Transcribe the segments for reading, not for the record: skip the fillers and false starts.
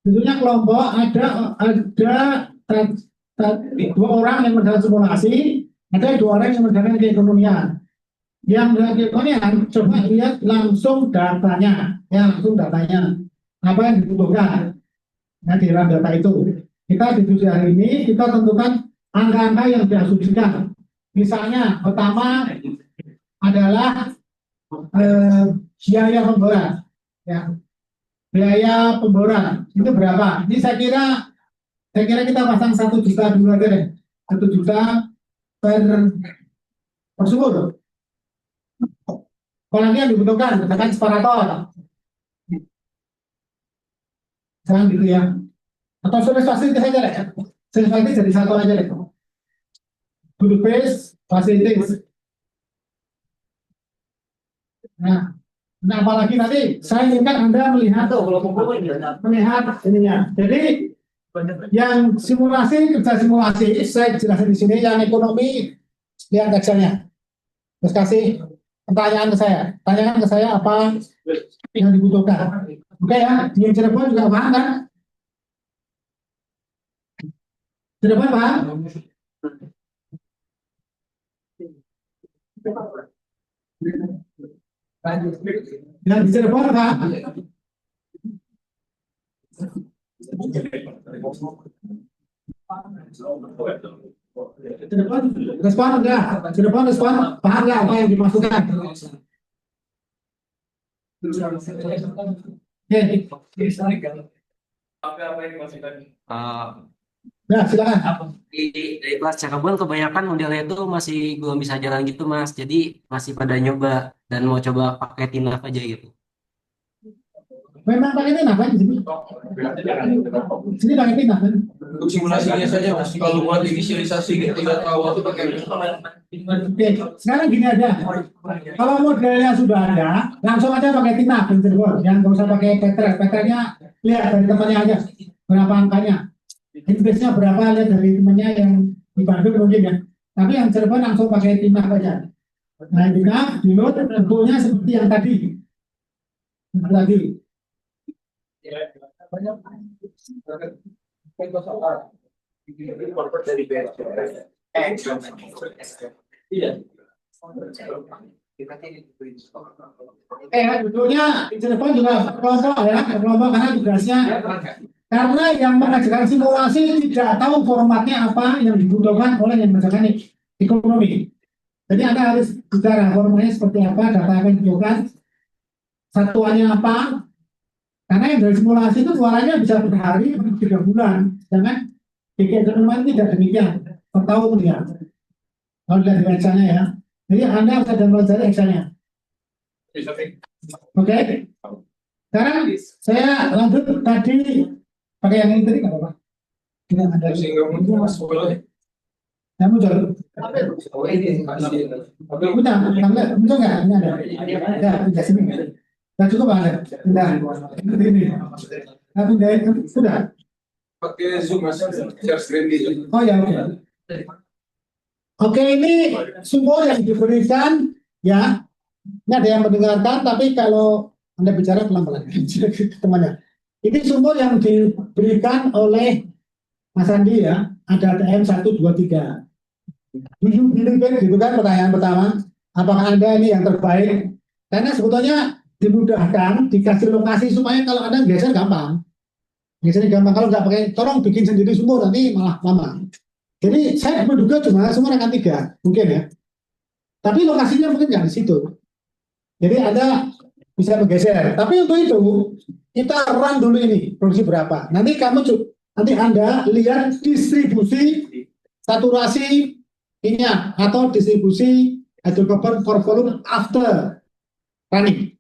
Tentunya kelompok ada dua orang yang mengerjakan simulasi, ada dua orang yang mengerjakan keekonomian. Yang mengerjakan keekonomian coba lihat langsung datanya, ya langsung datanya apa yang dibutuhkan. Nah, di dalam data itu kita diskusi hari ini kita tentukan angka-angka yang diasumsikan. Misalnya pertama adalah biaya pemboran, ya biaya pemboran itu berapa? Ini saya kira kita pasang 1 juta dulu aja deh, 1 juta per sumur. Kalau yang dibutuhkan, katakan separator, jangan gitu ya. Atau service facility saja deh, service facility jadi satu aja deh. Good base facilities. Nah, nah apalagi nanti saya inginkan Anda melihat ininya. Jadi yang simulasi kerja simulasi saya jelasin di sini, yang ekonomi lihat Excelnya. Terus kasih pertanyaan ke saya, tanyakan ke saya apa yang dibutuhkan. Oke ya, di Cirebon juga paham kan? Cirebon paham? Yang di Cirebon paham? Cirebon respon enggak? Cirebon respon paham nggak apa yang dimaksudkan? Ya silakan. Di kelas Cakabon kebanyakan modelnya itu masih belum bisa jalan gitu Mas. Jadi masih pada nyoba dan mau coba pakai tinaf aja gitu. Memang pakai tinap kan di sini? Sini pakai tinap kan? Untuk simulasinya saja mas, kalau buat inisialisasi kita tidak tahu itu pakai. Oke, sekarang gini aja. Kalau modelnya sudah ada, langsung aja pakai tinap yang Cirebon. Yang nggak usah pakai Petrel. Petrelnya lihat dari temannya aja berapa angkanya. Indeksnya berapa lihat dari temannya yang di Bandung mungkin ya. Tapi yang Cirebon langsung pakai tinap aja. Nah, tinap di load bentuknya seperti yang tadi. Yang tadi. Bentuknya di Cirebon juga kelompok ya, kelompok karena tugasnya karena yang mengajarkan simulasi tidak tahu formatnya apa yang dibutuhkan oleh yang mengajarkan ekonomi. Jadi Anda harus bicara formatnya seperti apa, data yang dibutuhkan, satuannya apa. Karena yang dari simulasi itu suaranya bisa per hari, 3 bulan. Sedangkan di keekonomian tidak demikian, per tahun ya. Kalau dilihat di Excel-nya ya. Jadi Anda harus ada mempelajari Excel-nya. Oke. Sekarang saya lanjut tadi pakai yang ini tadi nggak apa-apa. Tidak ada. Sehingga muncul mas boleh. Ya muncul. Muncul nggak? Ini ada. Ya, di sini. Nah, cukup ada. Pindah. Ini. Nah, pindah sudah. Pakai zoom mas, share screen di. Oh ya, oke. Oke, ini sumber yang diberikan ya. Ini ada yang mendengarkan, tapi kalau Anda bicara pelan-pelan temannya. Ini sumber yang diberikan oleh Mas Andi ya, ada ATM 1, 2, 3. Gitu kan pertanyaan pertama, apakah Anda ini yang terbaik? Karena sebetulnya dimudahkan, dikasih lokasi supaya kalau Anda geser gampang. Gesernya gampang, kalau nggak pakai, tolong bikin sendiri sumur, nanti malah lama. Jadi saya menduga cuma sumur akan 3, mungkin ya. Tapi lokasinya mungkin nggak di situ. Jadi Anda bisa bergeser. Tapi untuk itu, kita run dulu ini, produksi berapa. Nanti Anda lihat distribusi saturasi minyak atau distribusi hydrocarbon per volume after running.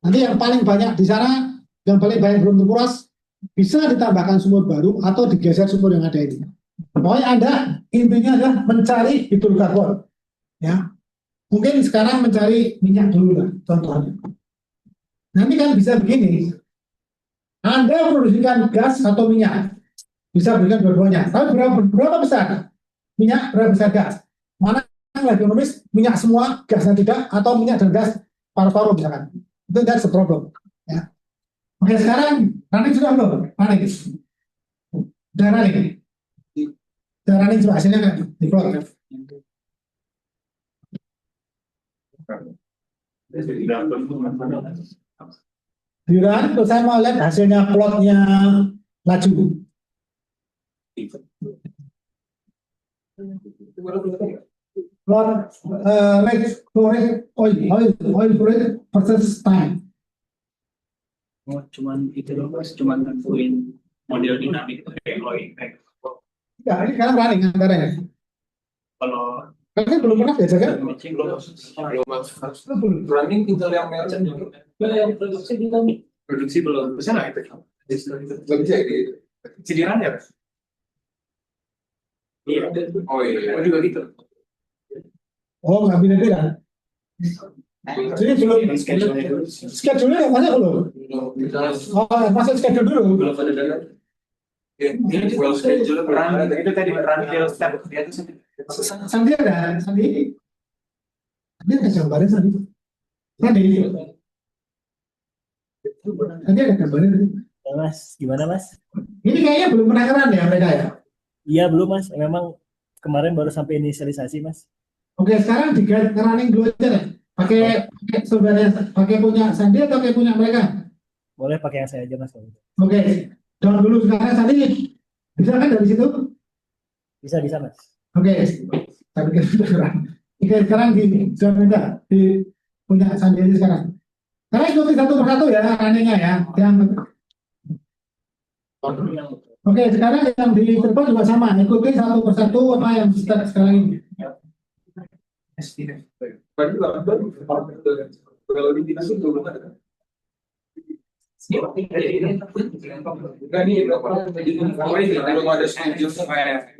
Nanti yang paling banyak di sana, yang paling banyak belum terkuras, bisa ditambahkan sumur baru atau digeser sumur yang ada ini. Pokoknya Anda intinya adalah mencari hidrokarbon. Ya, mungkin sekarang mencari minyak dulu lah, contohnya. Nanti kan bisa begini, Anda produksikan gas atau minyak, bisa berikan dua-duanya. Tapi berapa besar minyak, berapa besar gas? Mana yang lebih ekonomis, minyak semua, gasnya tidak, atau minyak dan gas paru-paru misalkan. Itu that's the problem. Ya. Oke, sekarang Running sudah belum? Running. Sudah running. Sudah running sudah hasilnya kan? Di plot. Di run, terus saya mau lihat hasilnya plotnya laju. Plot rate flow rate oil flow rate versus time. Oh, cuman itu doang mas, cuman nentuin model dinamik kayak low impact. Ya, ini sekarang running anggarannya. Kalau Kalian belum pernah belajar kan? matching belum. Belum. Running tinggal yang merchant. Yang produksi dinamik. Produksi belum. Bisa nggak itu? Nggak bisa ini. Cidiran ya? Iya. Oh iya. Oh juga gitu. Oh, nggak beda-beda. Jadi belum schedule-nya masa belum? Oh, masa schedule dulu. Belum ada dana. Ini well schedule run itu tadi run till step dia itu Sandi ada, Sandi ada gambarnya Sandi. Sandi ada gambarnya. Ya, Mas, gimana Mas? Ini kayaknya belum pernah keren ya mereka ya. Iya belum Mas, memang kemarin baru sampai inisialisasi Mas. Oke, sekarang diganti running dulu aja deh. Pakai saudara, pakai punya Sandi atau pakai punya mereka? Boleh pakai yang saya aja Mas. Oke, down dulu sekarang Sandi. Bisa kan dari situ? Bisa Mas. Oke, tapi kan sudah kurang. Oke, sekarang di zona rendah, di punya Sandi aja sekarang. Sekarang ikuti satu persatu ya, runningnya ya. Oke, sekarang yang di depan juga sama. Ikuti satu persatu apa yang sekarang ini. kalau di dinas itu belum ada. Belum ada studio kayak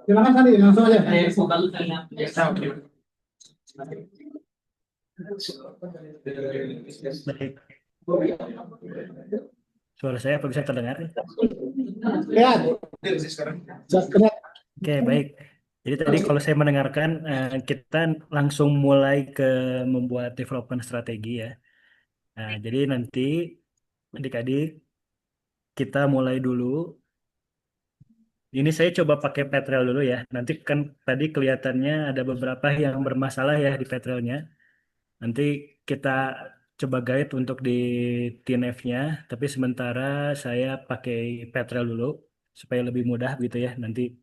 Silakan Sandi, langsung aja. Baik. Suara saya apa bisa terdengar? Lihat. Oke, baik. Jadi tadi kalau saya mendengarkan kita langsung mulai ke membuat development strategi ya. Nah, jadi nanti adik-adik kita mulai dulu. Ini saya coba pakai Petrel dulu ya. Nanti kan tadi kelihatannya ada beberapa yang bermasalah ya di Petrelnya. Nanti kita coba guide untuk di TNF-nya, tapi sementara saya pakai Petrel dulu supaya lebih mudah gitu ya nanti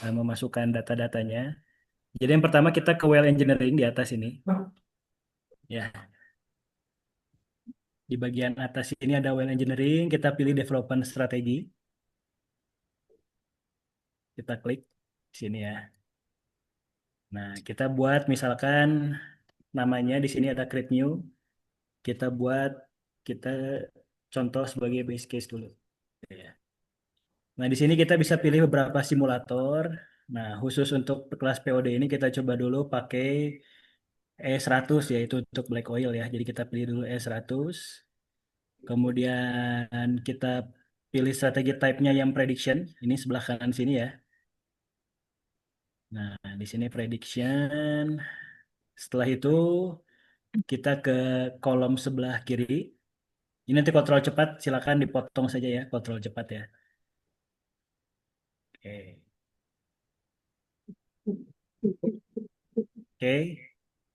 memasukkan data-datanya. Jadi yang pertama kita ke well engineering di atas ini. Ya. Di bagian atas ini ada well engineering, kita pilih development strategi. Kita klik di sini ya. Nah, kita buat misalkan namanya di sini ada create new. Kita contoh sebagai base case dulu. Ya. Nah, di sini kita bisa pilih beberapa simulator. Nah, khusus untuk kelas POD ini kita coba dulu pakai E100 yaitu untuk black oil ya. Jadi kita pilih dulu E100. Kemudian kita pilih strategi type-nya yang prediction. Ini sebelah kanan sini ya. Nah, di sini prediction. Setelah itu kita ke kolom sebelah kiri. Ini nanti kontrol cepat, silakan dipotong saja ya, kontrol cepat ya. Oke. Oke.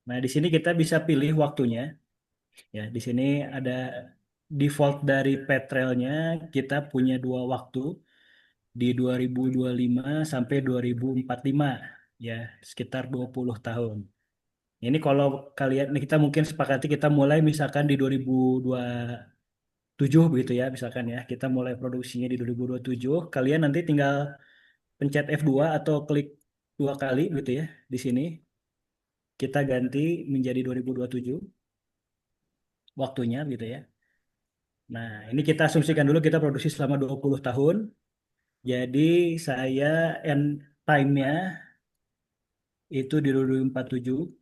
Nah, di sini kita bisa pilih waktunya. Ya, di sini ada default dari Petrelnya, kita punya dua waktu di 2025 sampai 2045, ya, sekitar 20 tahun. Ini kalau kalian, ini kita mungkin sepakati kita mulai misalkan di 2027 begitu ya, misalkan ya, kita mulai produksinya di 2027, kalian nanti tinggal pencet F2 atau klik dua kali gitu ya, di sini. Kita ganti menjadi 2027 waktunya gitu ya. Nah, ini kita asumsikan dulu kita produksi selama 20 tahun. Jadi saya end time-nya itu di 2047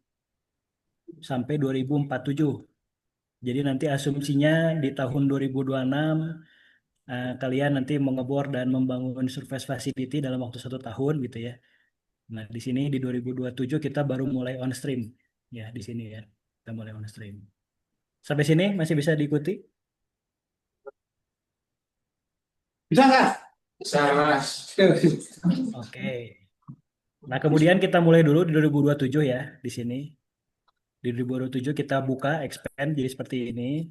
sampai 2047. Jadi nanti asumsinya di tahun 2026 kalian nanti mengebor dan membangun surface facility dalam waktu 1 tahun gitu ya. Nah, di sini di 2027 kita baru mulai on stream ya di sini ya. Kita mulai on stream. Sampai sini masih bisa diikuti? Bisa nggak? Bisa, Mas. Oke. Nah, kemudian kita mulai dulu di 2027 ya di sini. Di 2027 kita buka expand jadi seperti ini.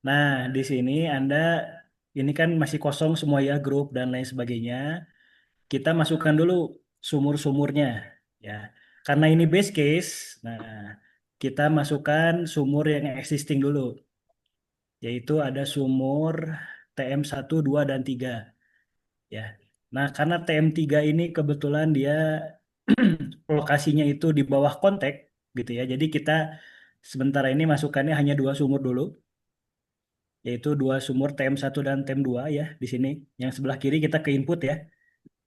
Nah, di sini Anda ini kan masih kosong semua ya grup dan lain sebagainya. Kita masukkan dulu sumur-sumurnya ya. Karena ini base case, nah kita masukkan sumur yang existing dulu, yaitu ada sumur TM1, 2 dan 3 ya. Nah, karena TM3 ini kebetulan dia lokasinya itu di bawah kontak gitu ya. Jadi kita sementara ini masukannya hanya 2 sumur dulu, yaitu 2 sumur TM1 dan TM2 ya di sini. Yang sebelah kiri kita ke input ya.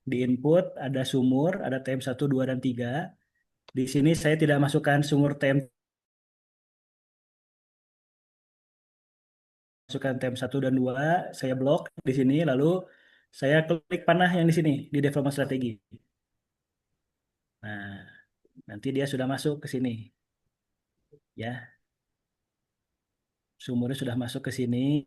Di input ada sumur, ada TM1, 2 dan 3. Di sini saya tidak masukkan sumur TM, masukkan TM1 dan 2, saya blok di sini, lalu saya klik panah yang di sini, di development strategi. Nah, nanti dia sudah masuk ke sini. Ya, sumurnya sudah masuk ke sini.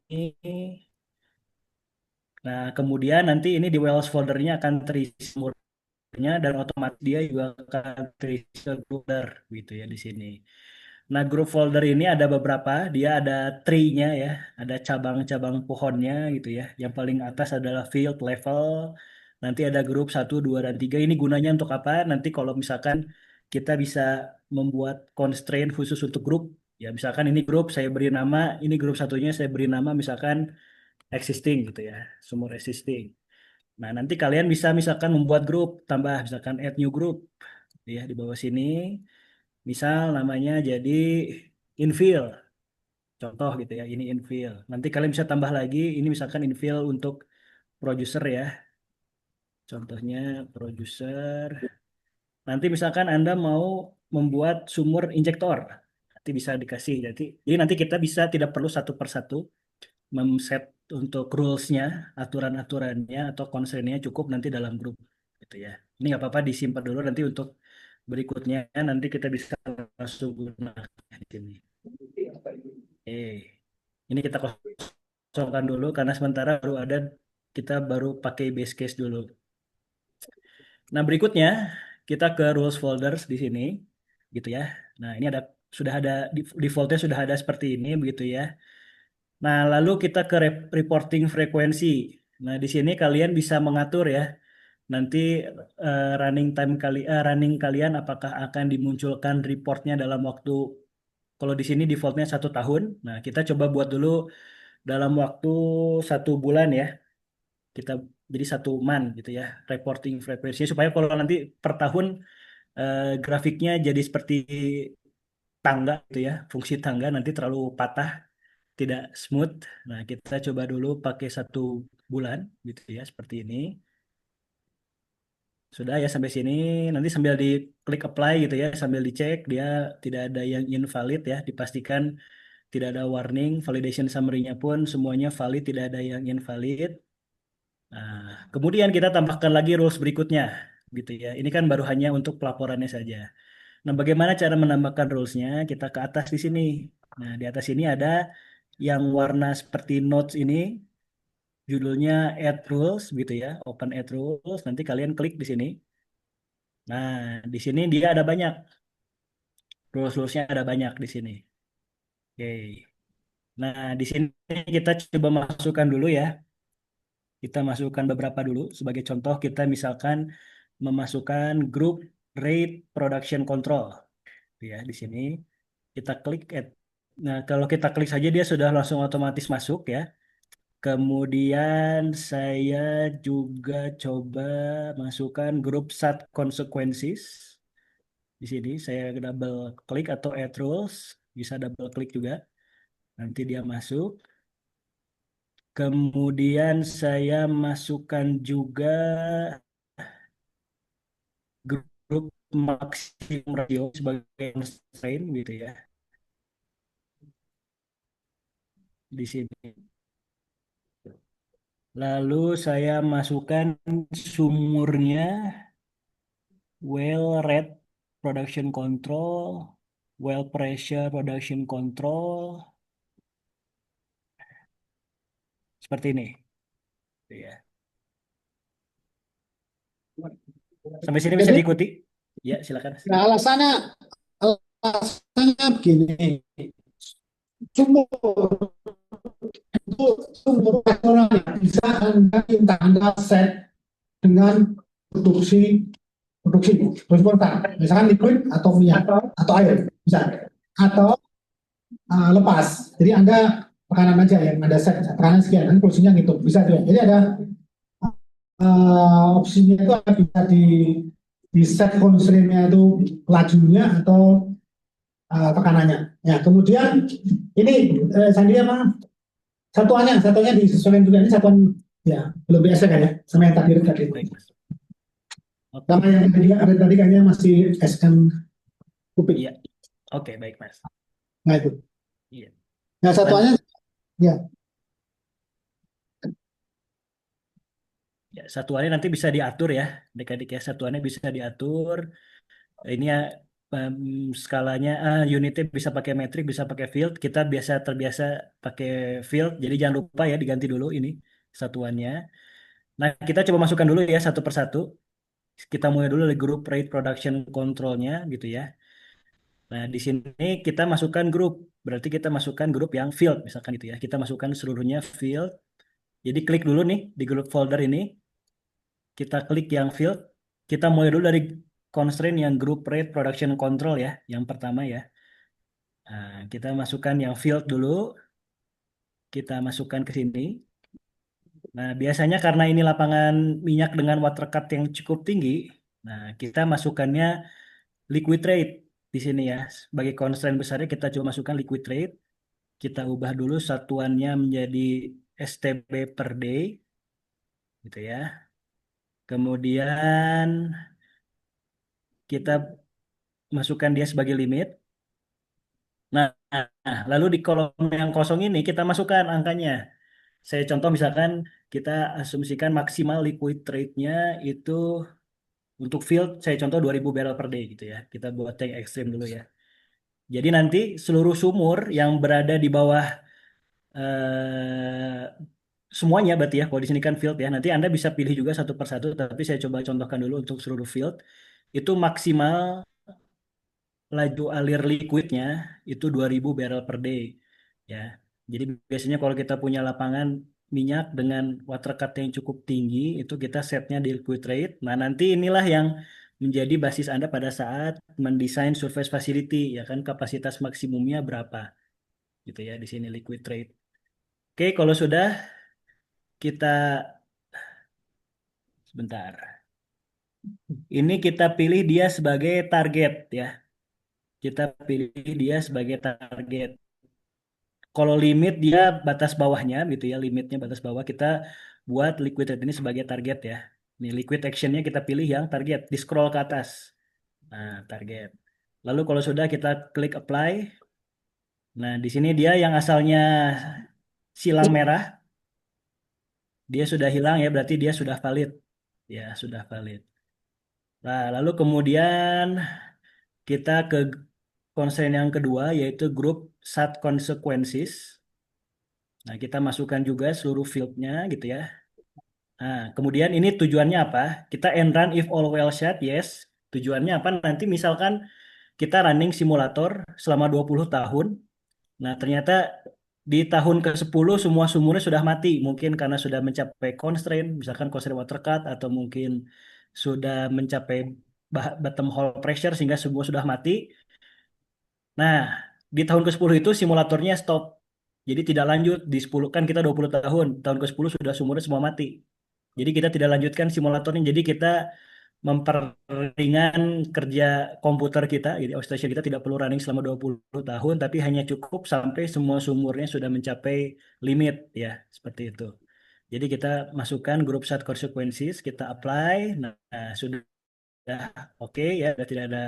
Nah, kemudian nanti ini di Wells foldernya akan terisi sumurnya dan otomatis dia juga akan terisi folder gitu ya di sini. Nah, group folder ini ada beberapa, dia ada tree-nya ya, ada cabang-cabang pohonnya gitu ya. Yang paling atas adalah field level, nanti ada grup 1, 2 dan 3. Ini gunanya untuk apa? Nanti kalau misalkan kita bisa membuat constraint khusus untuk grup, ya misalkan ini grup saya beri nama, ini grup satunya saya beri nama misalkan existing gitu ya, sumur existing. Nah, nanti kalian bisa misalkan membuat grup, tambah misalkan add new group ya di bawah sini. Misal namanya jadi infill, contoh gitu ya, ini infill. Nanti kalian bisa tambah lagi, ini misalkan infill untuk producer ya. Contohnya producer. Nanti misalkan Anda mau membuat sumur injektor, nanti bisa dikasih. Jadi nanti kita bisa tidak perlu satu persatu memset untuk rules-nya, aturan-aturannya atau constraint-nya cukup nanti dalam grup gitu ya. Ini nggak apa-apa disimpan dulu nanti untuk berikutnya nanti kita bisa langsung gunakan di sini. Ini kita kosongkan dulu karena sementara baru ada kita baru pakai base case dulu. Nah, berikutnya kita ke rules folders di sini gitu ya. Nah, ini ada sudah ada defaultnya sudah ada seperti ini begitu ya. Nah, lalu kita ke reporting frekuensi. Nah, di sini kalian bisa mengatur ya. Nanti running kalian apakah akan dimunculkan reportnya dalam waktu, kalau di sini defaultnya 1 tahun. Nah, kita coba buat dulu dalam waktu 1 bulan ya. Kita jadi 1 month gitu ya, reporting frekuensinya supaya kalau nanti per tahun grafiknya jadi seperti tangga gitu ya, fungsi tangga nanti terlalu patah, tidak smooth. Nah, kita coba dulu pakai 1 bulan gitu ya, seperti ini. Sudah ya sampai sini, nanti sambil diklik apply gitu ya, sambil dicek dia tidak ada yang invalid ya, dipastikan tidak ada warning, validation summary-nya pun semuanya valid, tidak ada yang invalid. Nah, kemudian kita tambahkan lagi rules berikutnya, gitu ya. Ini kan baru hanya untuk pelaporannya saja. Nah, bagaimana cara menambahkan rules-nya? Kita ke atas di sini. Nah, di atas ini ada yang warna seperti notes ini, judulnya Add Rules, gitu ya. Open Add Rules. Nanti kalian klik di sini. Nah, di sini dia ada banyak. Rules-rulesnya ada banyak di sini. Oke. Nah, di sini kita coba masukkan dulu ya. Kita masukkan beberapa dulu. Sebagai contoh, kita misalkan memasukkan grup rate production control. Ya, di sini kita klik add. Nah, kalau kita klik saja dia sudah langsung otomatis masuk ya. Kemudian saya juga coba masukkan grup set consequences. Di sini saya double klik atau add rules, bisa double klik juga. Nanti dia masuk. Kemudian saya masukkan juga grup maksimum ratio sebagai constraint gitu ya di sini. Lalu saya masukkan sumurnya, well rate production control, well pressure production control, seperti ini. Ya. Sampai sini bisa Jadi diikuti? Ya, silakan. nah, alasannya begini, sumur itu sumur nasional yang bisa Anda set dengan produksi produksi spontan, misalkan liquid atau minyak atau air bisa, atau lepas. Jadi Anda tekanan aja yang Anda set, tekanan sekian, dan produksinya gitu bisa juga. Jadi ada opsinya itu bisa di set constraint-nya itu lajunya atau tekanannya. Ya, kemudian ini Sandi apa? Satuannya disesuaikan juga, ini satuan ya belum biasa kan ya, sama yang tadi Baik, Mas. Oke. sama yang tadi kayaknya masih SM kupik. Iya. Oke, baik, Mas. Nah itu. Iya. Nah satuannya ya Ya, satuannya nanti bisa diatur ya, adik-adik ya. Satuannya bisa diatur. Ini ya skalanya, unitnya bisa pakai metrik, bisa pakai field. Kita terbiasa pakai field, jadi jangan lupa ya diganti dulu ini satuannya. Nah, kita coba masukkan dulu ya satu persatu. Kita mulai dulu dari grup rate production controlnya gitu ya. Nah, di sini kita masukkan grup, berarti kita masukkan grup yang field misalkan gitu ya. Kita masukkan seluruhnya field. Jadi klik dulu nih di grup folder ini. Kita klik yang field, kita mulai dulu dari constraint yang group rate production control ya, yang pertama ya. Nah, kita masukkan yang field dulu, kita masukkan ke sini. Nah, biasanya karena ini lapangan minyak dengan water cut yang cukup tinggi, nah kita masukkannya liquid rate di sini ya. Sebagai constraint besarnya kita coba masukkan liquid rate. Kita ubah dulu satuannya menjadi STB per day, gitu ya. Kemudian kita masukkan dia sebagai limit. Nah, lalu di kolom yang kosong ini kita masukkan angkanya. Saya contoh misalkan kita asumsikan maksimal liquid rate-nya itu untuk field, saya contoh 2000 barrel per day gitu ya. Kita buat yang ekstrim dulu ya. Jadi nanti seluruh sumur yang berada di bawah eh, semuanya berarti ya, kalau di sini kan field ya. Nanti Anda bisa pilih juga satu persatu, tapi saya coba contohkan dulu untuk seluruh field. Itu maksimal laju alir liquidnya itu 2000 barrel per day ya. Jadi biasanya kalau kita punya lapangan minyak dengan water cut yang cukup tinggi itu kita setnya di liquid rate. Nah, nanti inilah yang menjadi basis Anda pada saat mendesain surface facility ya kan, kapasitas maksimumnya berapa gitu ya di sini liquid rate. Oke, kalau sudah kita sebentar. Ini kita pilih dia sebagai target ya. Kita pilih dia sebagai target. Kalau limit dia batas bawahnya gitu ya, limitnya batas bawah kita buat liquid rate ini sebagai target ya. Ini liquid actionnya kita pilih yang target, di scroll ke atas. Nah, target. Lalu kalau sudah kita klik apply. Nah, di sini dia yang asalnya silang merah, dia sudah hilang ya, berarti dia sudah valid. Ya, sudah valid. Nah, lalu kemudian kita ke constraint yang kedua yaitu group SAT consequences. Nah, kita masukkan juga seluruh fieldnya gitu ya. Nah, kemudian ini tujuannya apa? Kita end run if all well set, yes. Tujuannya apa? Nanti misalkan kita running simulator selama 20 tahun. Nah, ternyata di tahun ke-10 semua sumurnya sudah mati. Mungkin karena sudah mencapai constraint, misalkan constraint water cut, atau mungkin sudah mencapai bottom hole pressure sehingga semua sudah mati. Nah, di tahun ke-10 itu simulatornya stop. Jadi tidak lanjut di 10, kan kita 20 tahun. Tahun ke-10 sudah sumurnya semua mati. Jadi kita tidak lanjutkan simulatornya. Jadi kita memperringan kerja komputer kita. Jadi outstation kita tidak perlu running selama 20 tahun, tapi hanya cukup sampai semua sumurnya sudah mencapai limit ya, seperti itu. Jadi kita masukkan grup set consequences, kita apply. Nah, sudah oke ya, sudah tidak ada.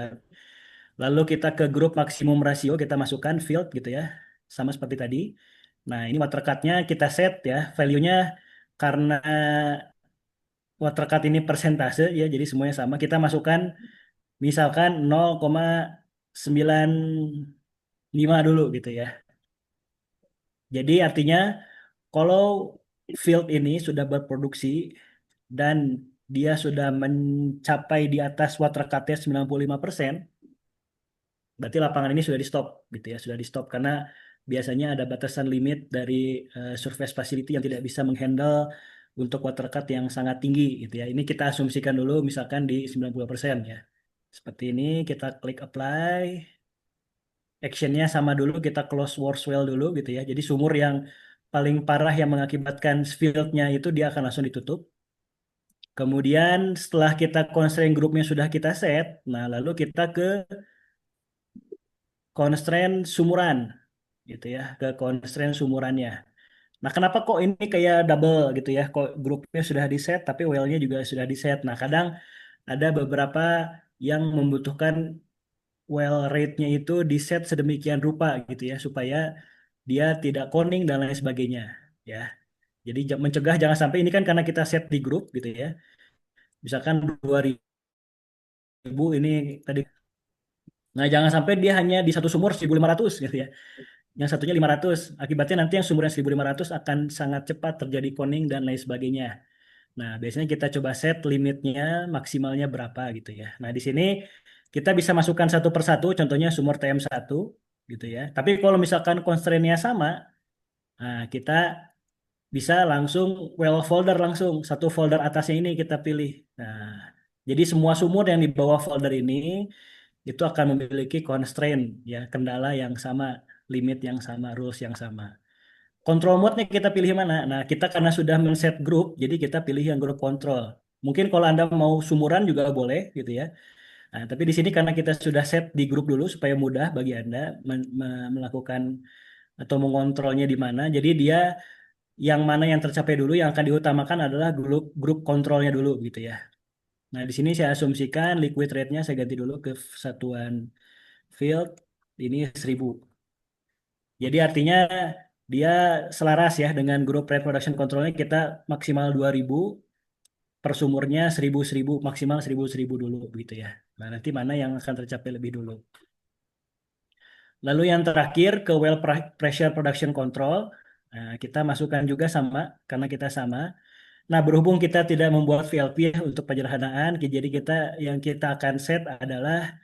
Lalu kita ke grup maksimum rasio, kita masukkan field gitu ya. Sama seperti tadi. Nah, ini water cut-nya kita set ya, value-nya karena water cut ini persentase ya, jadi semuanya sama. Kita masukkan misalkan 0,95 dulu gitu ya. Jadi artinya kalau field ini sudah berproduksi dan dia sudah mencapai di atas water cut-nya 95%, berarti lapangan ini sudah di stop gitu ya, sudah di stop karena biasanya ada batasan limit dari surface facility yang tidak bisa menghandle untuk water cut yang sangat tinggi gitu ya. Ini kita asumsikan dulu misalkan di 90% ya. Seperti ini kita klik apply, actionnya sama dulu, kita close worst well dulu gitu ya. Jadi sumur yang paling parah yang mengakibatkan spillnya itu dia akan langsung ditutup. Kemudian setelah kita constraint grupnya sudah kita set, nah lalu kita ke constraint sumuran gitu ya, ke constraint sumurannya. Nah, kenapa kok ini kayak double gitu ya? Kok grupnya sudah di set tapi well-nya juga sudah di set. Nah, kadang ada beberapa yang membutuhkan well rate-nya itu di set sedemikian rupa gitu ya supaya dia tidak koning dan lain sebagainya ya. Jadi mencegah jangan sampai ini kan karena kita set di grup gitu ya. Misalkan 2000 ini tadi. Nah, jangan sampai dia hanya di satu sumur 1500 gitu ya. Yang satunya 500. Akibatnya nanti yang sumur yang 1500 akan sangat cepat terjadi koning dan lain sebagainya. Nah, biasanya kita coba set limitnya maksimalnya berapa gitu ya. Nah, di sini kita bisa masukkan satu persatu, contohnya sumur TM1 gitu ya. Tapi kalau misalkan constraint-nya sama, nah kita bisa langsung well folder langsung. Satu folder atasnya ini kita pilih. Nah, jadi semua sumur yang di bawah folder ini itu akan memiliki constraint ya, kendala yang sama, limit yang sama, rules yang sama. Control mode-nya kita pilih mana? Nah, kita karena sudah men-set grup, jadi kita pilih yang grup control. Mungkin kalau Anda mau sumuran juga boleh gitu ya. Nah, tapi di sini karena kita sudah set di grup dulu supaya mudah bagi Anda melakukan atau mengontrolnya di mana. Jadi dia yang mana yang tercapai dulu yang akan diutamakan adalah grup grup kontrolnya dulu gitu ya. Nah, di sini saya asumsikan liquid rate-nya saya ganti dulu ke satuan field ini 1000. Jadi artinya dia selaras ya dengan grup rate production controlnya kita maksimal 2000 per sumurnya 1000 maksimal 1000 dulu gitu ya. Nah, nanti mana yang akan tercapai lebih dulu. Lalu yang terakhir ke well pressure production control. Nah, kita masukkan juga sama karena kita sama. Nah, berhubung kita tidak membuat VLP untuk penyederhanaan, jadi yang kita akan set adalah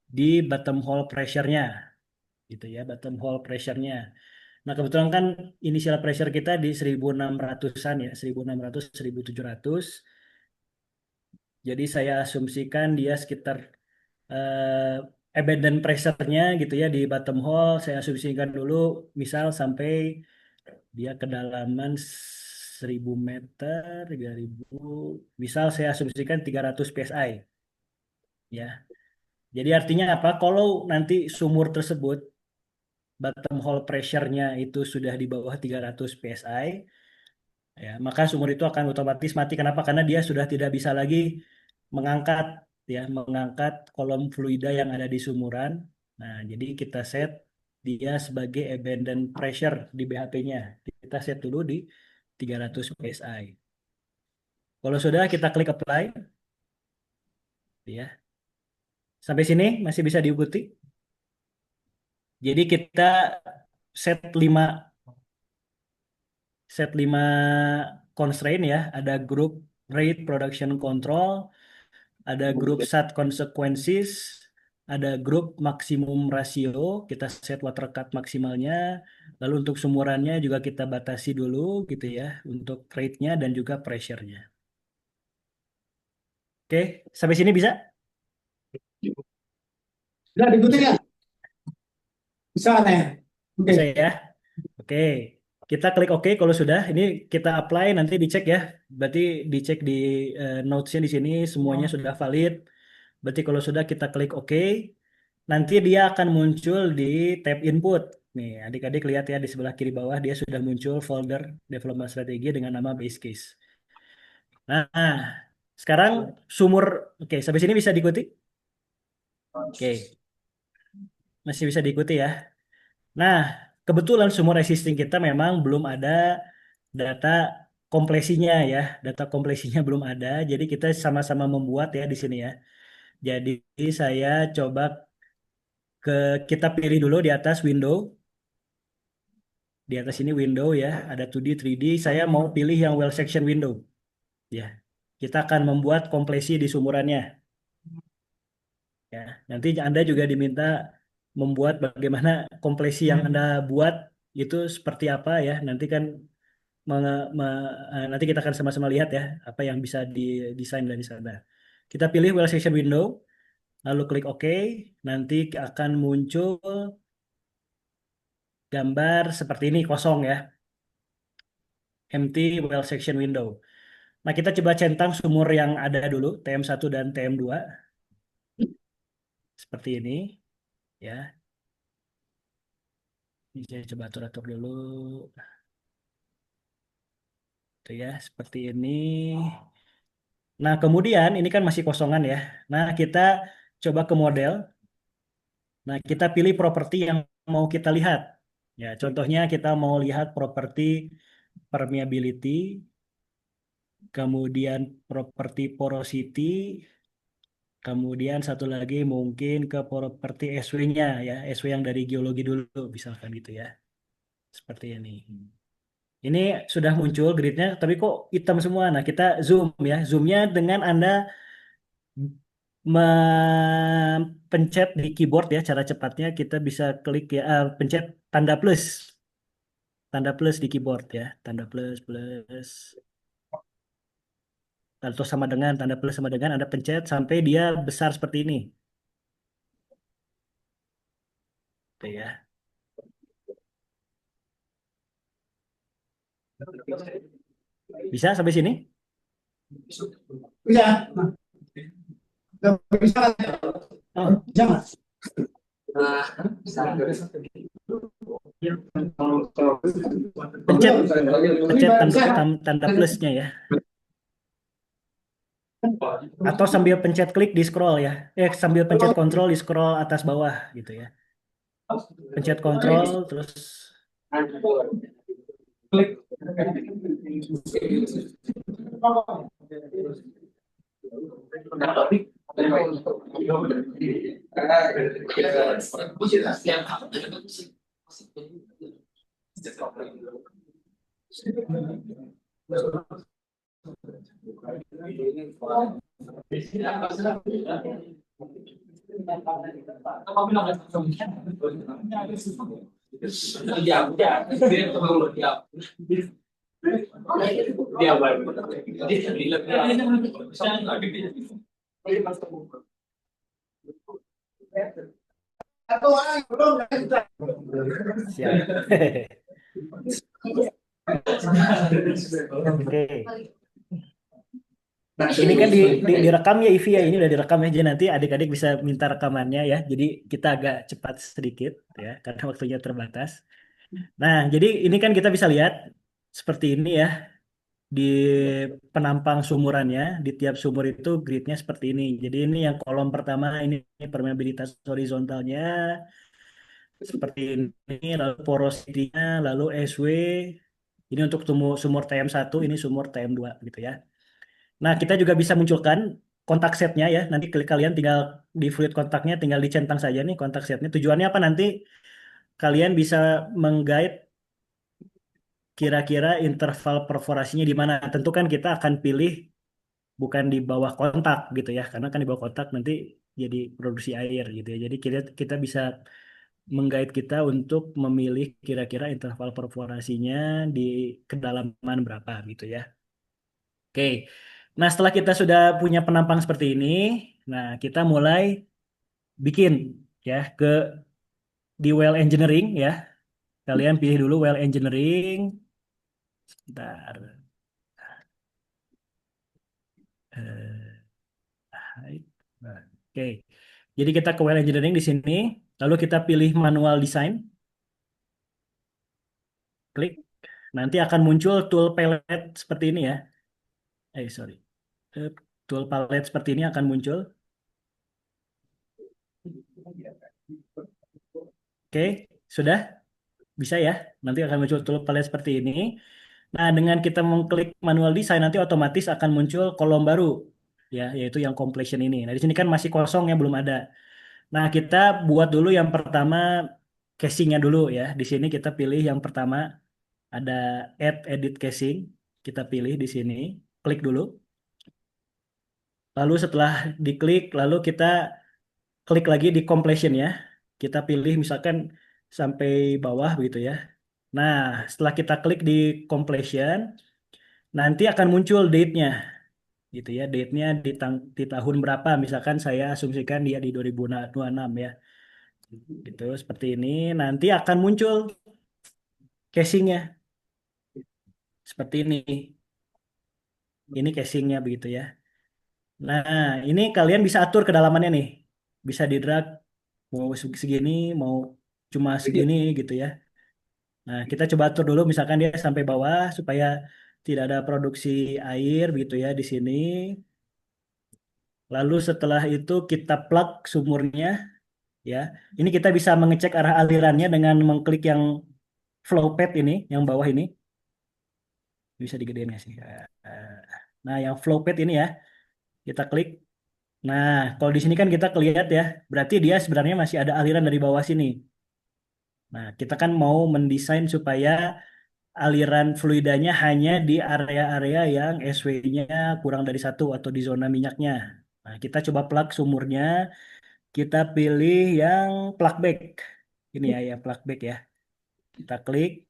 di bottom hole pressure-nya gitu ya, bottom hole pressure-nya. Nah, kebetulan kan initial pressure kita di 1600-an ya, 1600 1700. Jadi saya asumsikan dia sekitar abandon pressure-nya gitu ya di bottom hole, saya asumsikan dulu misal sampai dia kedalaman 1000 meter, 3000, misal saya asumsikan 300 psi ya. Jadi artinya apa? Kalau nanti sumur tersebut bottom hole pressure-nya itu sudah di bawah 300 psi, ya, maka sumur itu akan otomatis mati. Kenapa? Karena dia sudah tidak bisa lagi mengangkat mengangkat kolom fluida yang ada di sumuran. Nah, jadi kita set dia sebagai abandon pressure di BHP-nya. Kita set dulu di 300 psi. Kalau sudah kita klik apply ya. Sampai sini masih bisa diikuti. Jadi kita set 5 constraint ya, ada group rate production control, ada grup set consequences, ada grup maksimum rasio, kita set water cut maksimalnya, lalu untuk sumurannya juga kita batasi dulu gitu ya, untuk rate-nya dan juga pressure-nya. Oke, sampai sini bisa? Sudah diikuti ya? Bisa nih. Oke. Bisa ya? Oke, kita klik OK kalau sudah. Ini kita apply, nanti dicek ya. Berarti dicek di notes-nya di sini, semuanya sudah valid. Berarti kalau sudah kita klik OK, nanti dia akan muncul di tab input. Nih, adik-adik lihat ya di sebelah kiri bawah dia sudah muncul folder development strategi dengan nama base case. Nah, sekarang sumur, oke, sampai sini bisa diikuti? Oke, masih bisa diikuti ya. Nah, kebetulan sumur existing kita memang belum ada data kompresinya ya. Data kompresinya belum ada. Jadi kita sama-sama membuat ya di sini ya. Jadi saya coba ke kita pilih dulu di atas window. Di atas ini window ya, ada 2D, 3D. Saya mau pilih yang well section window. Ya. Kita akan membuat kompresi di sumurannya. Ya, nanti Anda juga diminta membuat bagaimana kompresi yang Anda buat itu seperti apa ya. Nanti kan nanti kita akan sama-sama lihat ya apa yang bisa didesain dari sana. Kita pilih well section window, lalu klik OK. Nanti akan muncul gambar seperti ini kosong ya, empty well section window. Nah, kita coba centang sumur yang ada dulu, TM1 dan TM2 seperti ini ya. Ini saya coba atur-atur dulu. Tuh ya, seperti ini. Nah, kemudian ini kan masih kosongan ya. Nah, kita coba ke model. Nah, kita pilih properti yang mau kita lihat. Ya, contohnya kita mau lihat properti permeability, kemudian properti porosity, kemudian satu lagi mungkin ke properti SW-nya ya, SW yang dari geologi dulu misalkan gitu ya. Seperti ini. Ini sudah muncul gridnya, tapi kok hitam semua. Nah, kita zoom ya. Zoomnya dengan Anda pencet di keyboard ya. Cara cepatnya kita bisa klik ya, pencet tanda plus. Tanda plus di keyboard ya. Tanda plus, plus. Atau sama dengan, tanda plus sama dengan Anda pencet sampai dia besar seperti ini. Oke ya. Bisa sampai sini? Bisa. Nggak bisa. Oh, Jangan. pencet, pencet tanda plusnya ya. Atau sambil pencet klik di scroll ya. Sambil pencet kontrol di scroll atas bawah gitu ya. Pencet kontrol terus Satu orang belum. siap. Oke. Ini kan direkam ya Ivi ya, ini udah direkam ya, jadi nanti adik-adik bisa minta rekamannya ya. Jadi kita agak cepat sedikit ya, karena waktunya terbatas. Nah, jadi ini kan kita bisa lihat seperti ini ya, di penampang sumurannya, di tiap sumur itu gridnya seperti ini. Jadi ini yang kolom pertama ini permeabilitas horizontalnya seperti ini, lalu porosity-nya, lalu SW, ini untuk sumur TM1, ini sumur TM2 gitu ya. Nah, kita juga bisa munculkan kontak setnya ya. Nanti kalian tinggal di fluid kontaknya, tinggal dicentang saja nih kontak setnya. Tujuannya apa nanti? Kalian bisa menggait kira-kira interval perforasinya di mana. Tentu kan kita akan pilih bukan di bawah kontak gitu ya. Karena kan di bawah kontak nanti jadi produksi air gitu ya. Jadi kita bisa menggait kita untuk memilih kira-kira interval perforasinya di kedalaman berapa gitu ya. Oke. Nah, setelah kita sudah punya penampang seperti ini, nah kita mulai bikin ya di well engineering ya. Kalian pilih dulu well engineering. Sebentar. Eh, hide. Nah, oke. Jadi kita ke well engineering di sini, lalu kita pilih manual design. Klik. Nanti akan muncul tool palette seperti ini ya. Sorry. Tool palette seperti ini akan muncul. Oke, sudah bisa ya. Nanti akan muncul tool palette seperti ini. Nah, dengan kita mengklik manual design nanti otomatis akan muncul kolom baru ya, yaitu yang completion ini. Nah, di sini kan masih kosong ya, belum ada. Nah, kita buat dulu yang pertama casingnya dulu ya. Di sini kita pilih yang pertama ada add edit casing. Kita pilih di sini, klik dulu. Lalu setelah diklik, lalu kita klik lagi di completion ya. Kita pilih misalkan sampai bawah begitu ya. Nah, setelah kita klik di completion, nanti akan muncul date-nya gitu ya. Date-nya di tahun berapa? Misalkan saya asumsikan dia di 2026 ya. Gitu, seperti ini. Nanti akan muncul casingnya seperti ini. Ini casingnya begitu ya. Nah, ini kalian bisa atur kedalamannya nih. Bisa di drag mau segini, mau cuma segini gitu ya. Nah, kita coba atur dulu misalkan dia sampai bawah supaya tidak ada produksi air gitu ya di sini. Lalu setelah itu kita plug sumurnya ya. Ini kita bisa mengecek arah alirannya dengan mengklik yang flow path ini, yang bawah ini. Bisa digedein nggak sih? Nah, yang flow path ini ya, kita klik. Nah, kalau di sini kan kita lihat ya, berarti dia sebenarnya masih ada aliran dari bawah sini. Nah, kita kan mau mendesain supaya aliran fluidanya hanya di area-area yang SW-nya kurang dari 1 atau di zona minyaknya. Nah, kita coba plug sumurnya, kita pilih yang plug back. Ini ya, ya plug back ya. Kita klik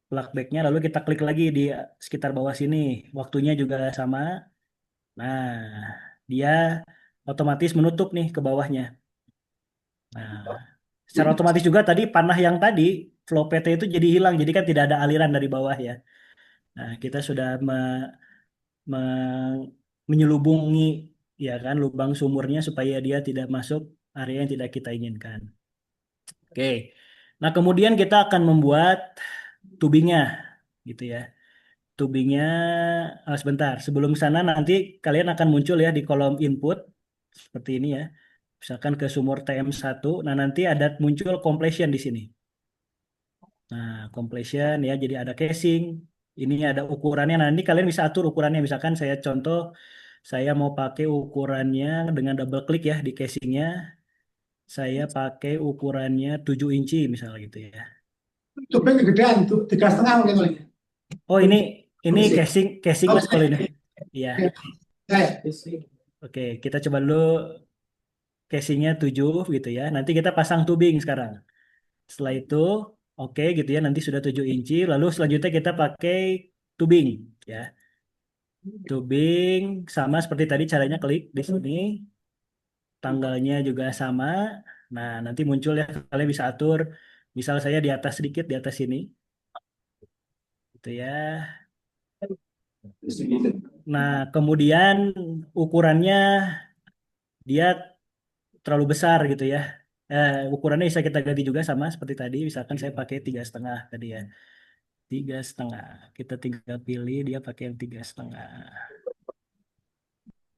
plug back-nya, lalu kita klik lagi di sekitar bawah sini. Waktunya juga sama. Nah, dia otomatis menutup nih ke bawahnya. Nah, secara otomatis juga tadi panah yang tadi, flow PT itu jadi hilang. Jadi kan tidak ada aliran dari bawah ya. Nah, kita sudah me- menyelubungi ya kan lubang sumurnya supaya dia tidak masuk area yang tidak kita inginkan. Oke. Nah, kemudian kita akan membuat tubingnya gitu ya. Tubingnya sebentar. Sebelum sana nanti kalian akan muncul ya di kolom input seperti ini ya. Misalkan ke sumur TM1, nah nanti ada muncul completion di sini. Nah, completion ya, jadi ada casing. Ini ada ukurannya. Nah, ini kalian bisa atur ukurannya. Misalkan saya contoh, saya mau pakai ukurannya dengan double klik ya di casingnya. Saya pakai ukurannya 7 inci misalnya gitu ya. Tubing kegedean, tuh 3,5 mungkin kali. Oh, ini casing casing Oh, mas kalau ini. Iya. saya. Oke, kita coba dulu casingnya 7 gitu ya. Nanti kita pasang tubing sekarang. Setelah itu, oke gitu ya. Nanti sudah 7 inci. Lalu selanjutnya kita pakai tubing ya. Tubing sama seperti tadi caranya klik di sini. Tanggalnya juga sama. Nah, nanti muncul ya. Kalian bisa atur. Misal saya di atas sedikit, di atas sini. Gitu ya. Nah, kemudian ukurannya dia terlalu besar gitu ya. Ukurannya bisa kita ganti juga sama seperti tadi. Misalkan saya pakai 3,5 tadi ya. 3,5. Kita tinggal pilih dia pakai yang 3,5.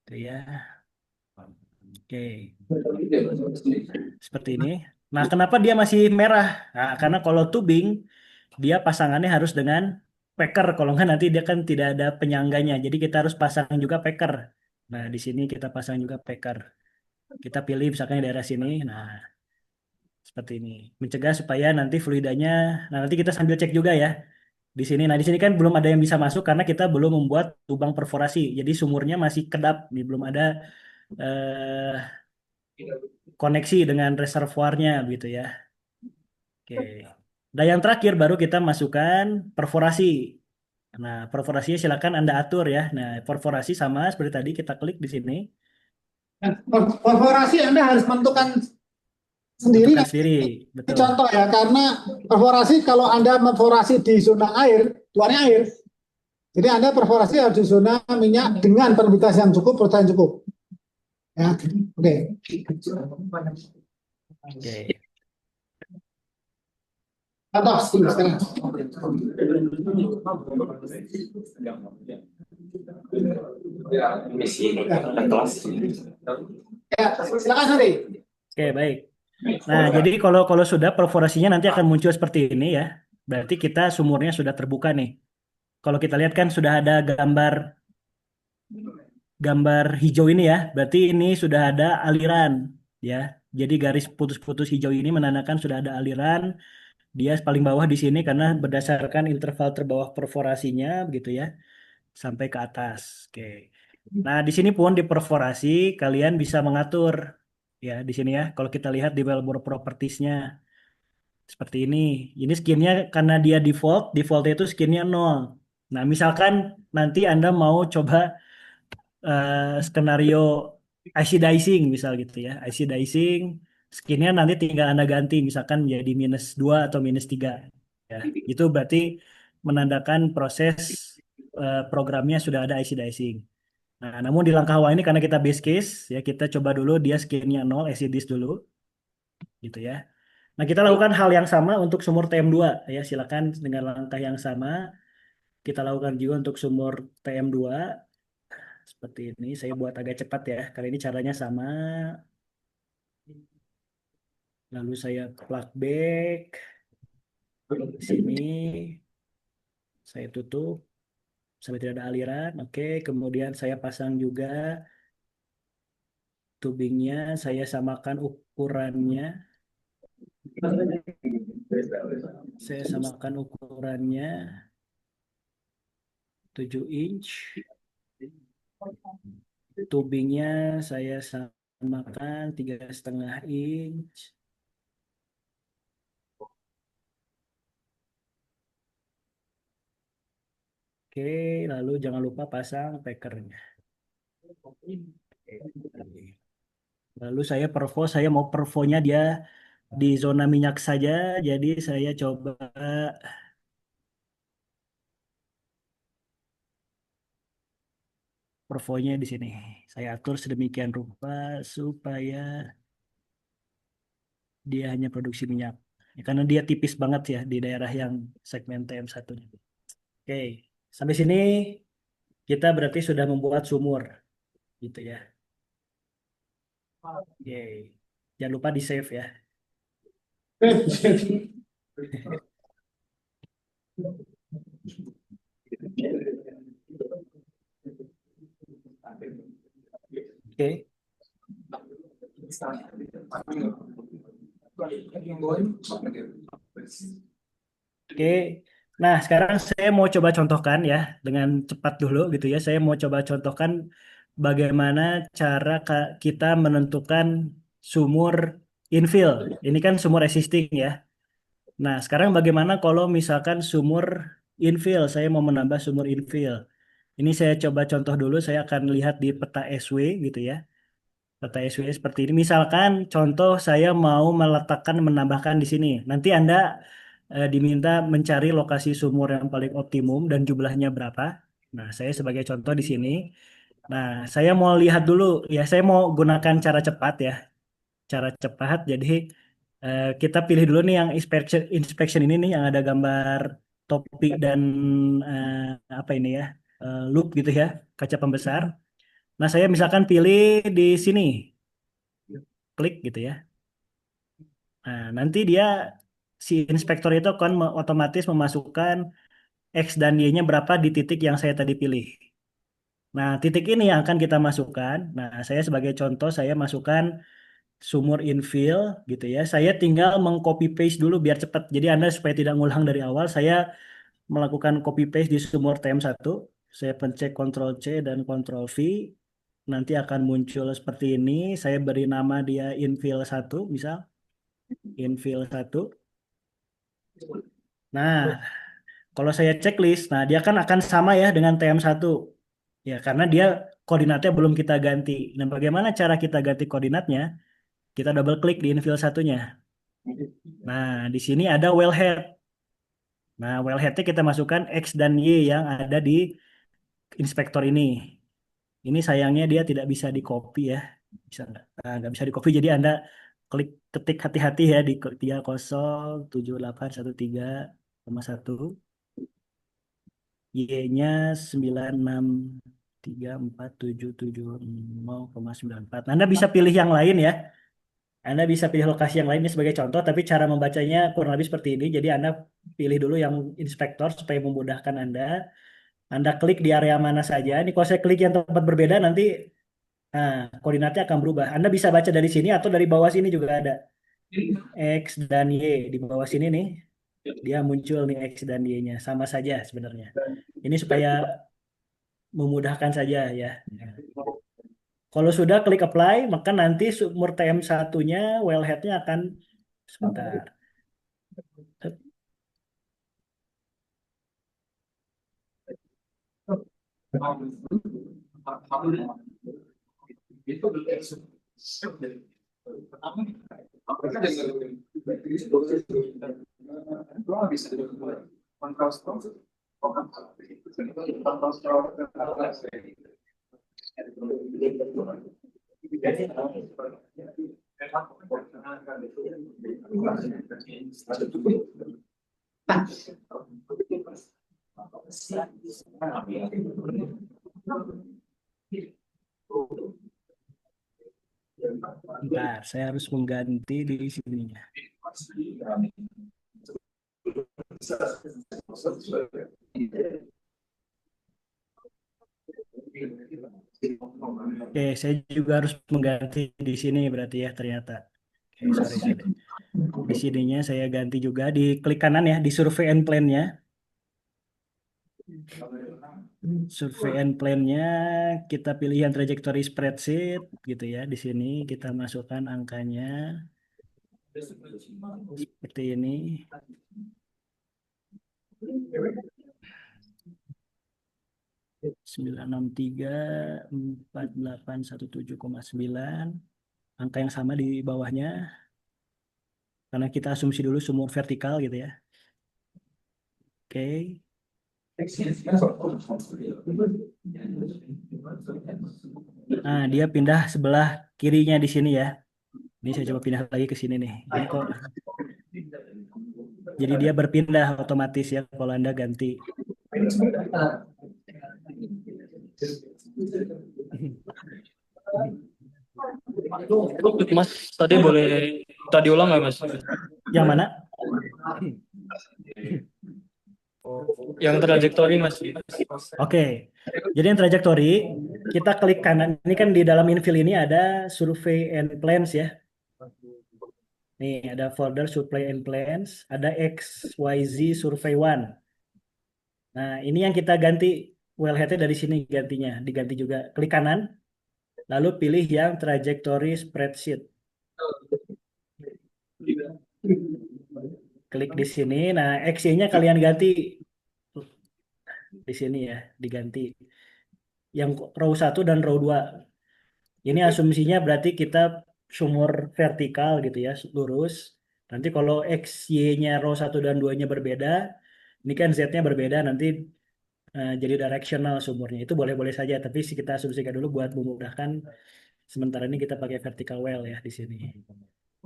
Itu ya. Oke. Seperti ini. Nah, kenapa dia masih merah? Nah, karena kalau tubing dia pasangannya harus dengan packer. Kalau nggak nanti dia kan tidak ada penyangganya. Jadi kita harus pasang juga packer. Nah, di sini kita pasang juga packer. Kita pilih misalkan di daerah sini. Nah, seperti ini. Mencegah supaya nanti fluidanya, nah nanti kita sambil cek juga ya di sini. Nah, di sini kan belum ada yang bisa masuk karena kita belum membuat lubang perforasi. Jadi sumurnya masih kedap, nih belum ada eh, koneksi dengan reservoirnya gitu ya. Oke. Dan yang terakhir baru kita masukkan perforasi. Nah, perforasinya silakan Anda atur ya. Nah, perforasi sama seperti tadi kita klik di sini. Nah, perforasi Anda harus menentukan sendiri. Tentukan sendiri, Ini betul. contoh ya, karena perforasi kalau Anda memforasi di zona air, luarnya air. Jadi Anda perforasi harus di zona minyak dengan perbitas yang cukup, protein cukup. Ya, oke. Oke. Contoh sekarang. Ya, silakan nanti. Oke, baik. Nah, jadi kalau sudah perforasinya nanti akan muncul seperti ini ya. Berarti kita sumurnya sudah terbuka nih. kalau kita lihat kan sudah ada gambar gambar hijau ini ya, berarti ini sudah ada aliran ya. Jadi garis putus-putus hijau ini menandakan sudah ada aliran. Dia paling bawah di sini karena berdasarkan interval terbawah perforasinya begitu ya, sampai ke atas. Oke. Nah, di sini pun di perforasi kalian bisa mengatur ya di sini ya. Kalau kita lihat di Wellbore Properties-nya seperti ini. Ini skinnya karena dia defaultnya itu skinnya 0. Nah, misalkan nanti Anda mau coba skenario IC dicing misal gitu ya. IC dicing skinnya nanti tinggal Anda ganti misalkan jadi -2 atau -3 ya. Itu berarti menandakan proses programnya sudah ada IC dicing. Nah, namun di langkah awal ini karena kita base case ya kita coba dulu dia skinnya 0 IC disk dulu gitu ya. Nah, kita lakukan hal yang sama untuk sumur TM2 ya. Silakan dengan langkah yang sama kita lakukan juga untuk sumur TM2. Seperti ini, saya buat agak cepat ya. Kali ini caranya sama. Lalu saya plug back di sini. Saya tutup sampai tidak ada aliran. Oke, kemudian saya pasang juga tubingnya. Saya samakan ukurannya. Saya samakan ukurannya 7 inch. Tubingnya saya samakan 3,5 inch. Oke, lalu jangan lupa pasang packernya. Lalu saya mau perfonya dia di zona minyak saja, jadi saya coba perfonya di sini. Saya atur sedemikian rupa supaya dia hanya produksi minyak. Ya, karena dia tipis banget ya di daerah yang segmen TM1. Oke, sampai sini kita berarti sudah membuat sumur, gitu ya. Oke, jangan lupa di save ya. Oke, oke. Nah, sekarang saya mau coba contohkan ya dengan cepat dulu gitu ya. Saya mau coba contohkan bagaimana cara kita menentukan sumur infill. Ini kan sumur existing ya. Nah, sekarang bagaimana kalau misalkan sumur infill, saya mau menambah sumur infill. Ini saya coba contoh dulu, saya akan lihat di peta SW gitu ya. Peta SW seperti ini. Misalkan contoh saya mau meletakkan, menambahkan di sini. Nanti Anda diminta mencari lokasi sumur yang paling optimum dan jumlahnya berapa. Nah, saya sebagai contoh di sini. Nah, saya mau lihat dulu, ya saya mau gunakan cara cepat ya. Cara cepat, jadi kita pilih dulu nih yang inspection ini nih yang ada gambar topi dan eh, apa ini ya loop gitu ya kaca pembesar. Nah saya misalkan pilih di sini klik gitu ya. Nah nanti dia si inspektor itu akan otomatis memasukkan X dan Y-nya berapa di titik yang saya tadi pilih. Nah titik ini yang akan kita masukkan. Nah saya sebagai contoh saya masukkan sumur infill gitu ya. Saya tinggal mengcopy paste dulu biar cepat. Jadi Anda supaya tidak ngulang dari awal, saya melakukan copy paste di sumur TM1. Saya pencet Ctrl C dan Ctrl V. Nanti akan muncul seperti ini. Saya beri nama dia infill 1 misal. Infill 1. Nah, kalau saya checklist, nah dia kan akan sama ya dengan TM1. Ya, karena dia koordinatnya belum kita ganti. Nah, bagaimana cara kita ganti koordinatnya? Kita double klik di infill satunya. Nah, di sini ada wellhead. Nah, wellheadnya kita masukkan X dan Y yang ada di inspektor ini. Ini sayangnya dia tidak bisa di copy ya. Bisa nggak? Nah, nggak bisa di copy, jadi Anda klik ketik hati-hati ya di 307813,1. Y-nya 9634770,94. Anda bisa pilih yang lain ya. Anda bisa pilih lokasi yang lainnya sebagai contoh, tapi cara membacanya kurang lebih seperti ini. Jadi Anda pilih dulu yang inspektor supaya memudahkan Anda. Anda klik di area mana saja. Ini kalau saya klik yang tempat berbeda nanti koordinatnya akan berubah. Anda bisa baca dari sini atau dari bawah sini juga ada X dan Y. Di bawah sini nih dia muncul nih X dan Y-nya. Sama saja sebenarnya. Ini supaya memudahkan saja ya. Kalau sudah klik apply, maka nanti sumur TM1-nya wellhead-nya akan sebentar. Bentar, saya harus mengganti di sininya. Oke, saya juga harus mengganti di sini berarti ya ternyata. Oke, sorry. Di sininya saya ganti juga di klik kanan ya di survey and plan-nya. Survey and plan-nya kita pilih yang trajectory spreadsheet gitu ya. Di sini kita masukkan angkanya seperti ini. Sembilan enam tiga 4817,9 angka yang sama di bawahnya karena kita asumsi dulu sumur vertikal gitu ya. Oke. Nah, dia pindah sebelah kirinya di sini ya. Ini saya coba pindah lagi ke sini nih. Ini kok. Jadi dia berpindah otomatis ya kalau Anda ganti. Mas, tadi boleh tadi ulang nggak Mas? Yang mana? Yang trajektori Mas. Oke. Jadi yang trajektori kita klik kanan. Ini kan di dalam infill ini ada survey and plans ya. Nih ada folder survey and plans, ada XYZ survey 1. Nah, ini yang kita ganti wellhead-nya dari sini gantinya, diganti juga. Klik kanan, lalu pilih yang trajectory spreadsheet. Klik di sini. Nah, XY-nya kalian ganti di sini ya, diganti. Yang row 1 dan row 2. Ini asumsinya berarti kita sumur vertikal gitu ya, lurus. Nanti kalau XY-nya row 1 dan 2-nya berbeda, ini kan Z-nya berbeda, nanti jadi directional sumurnya. Itu boleh-boleh saja, tapi kita asumsikan dulu buat memudahkan. Sementara ini kita pakai vertical well ya di sini.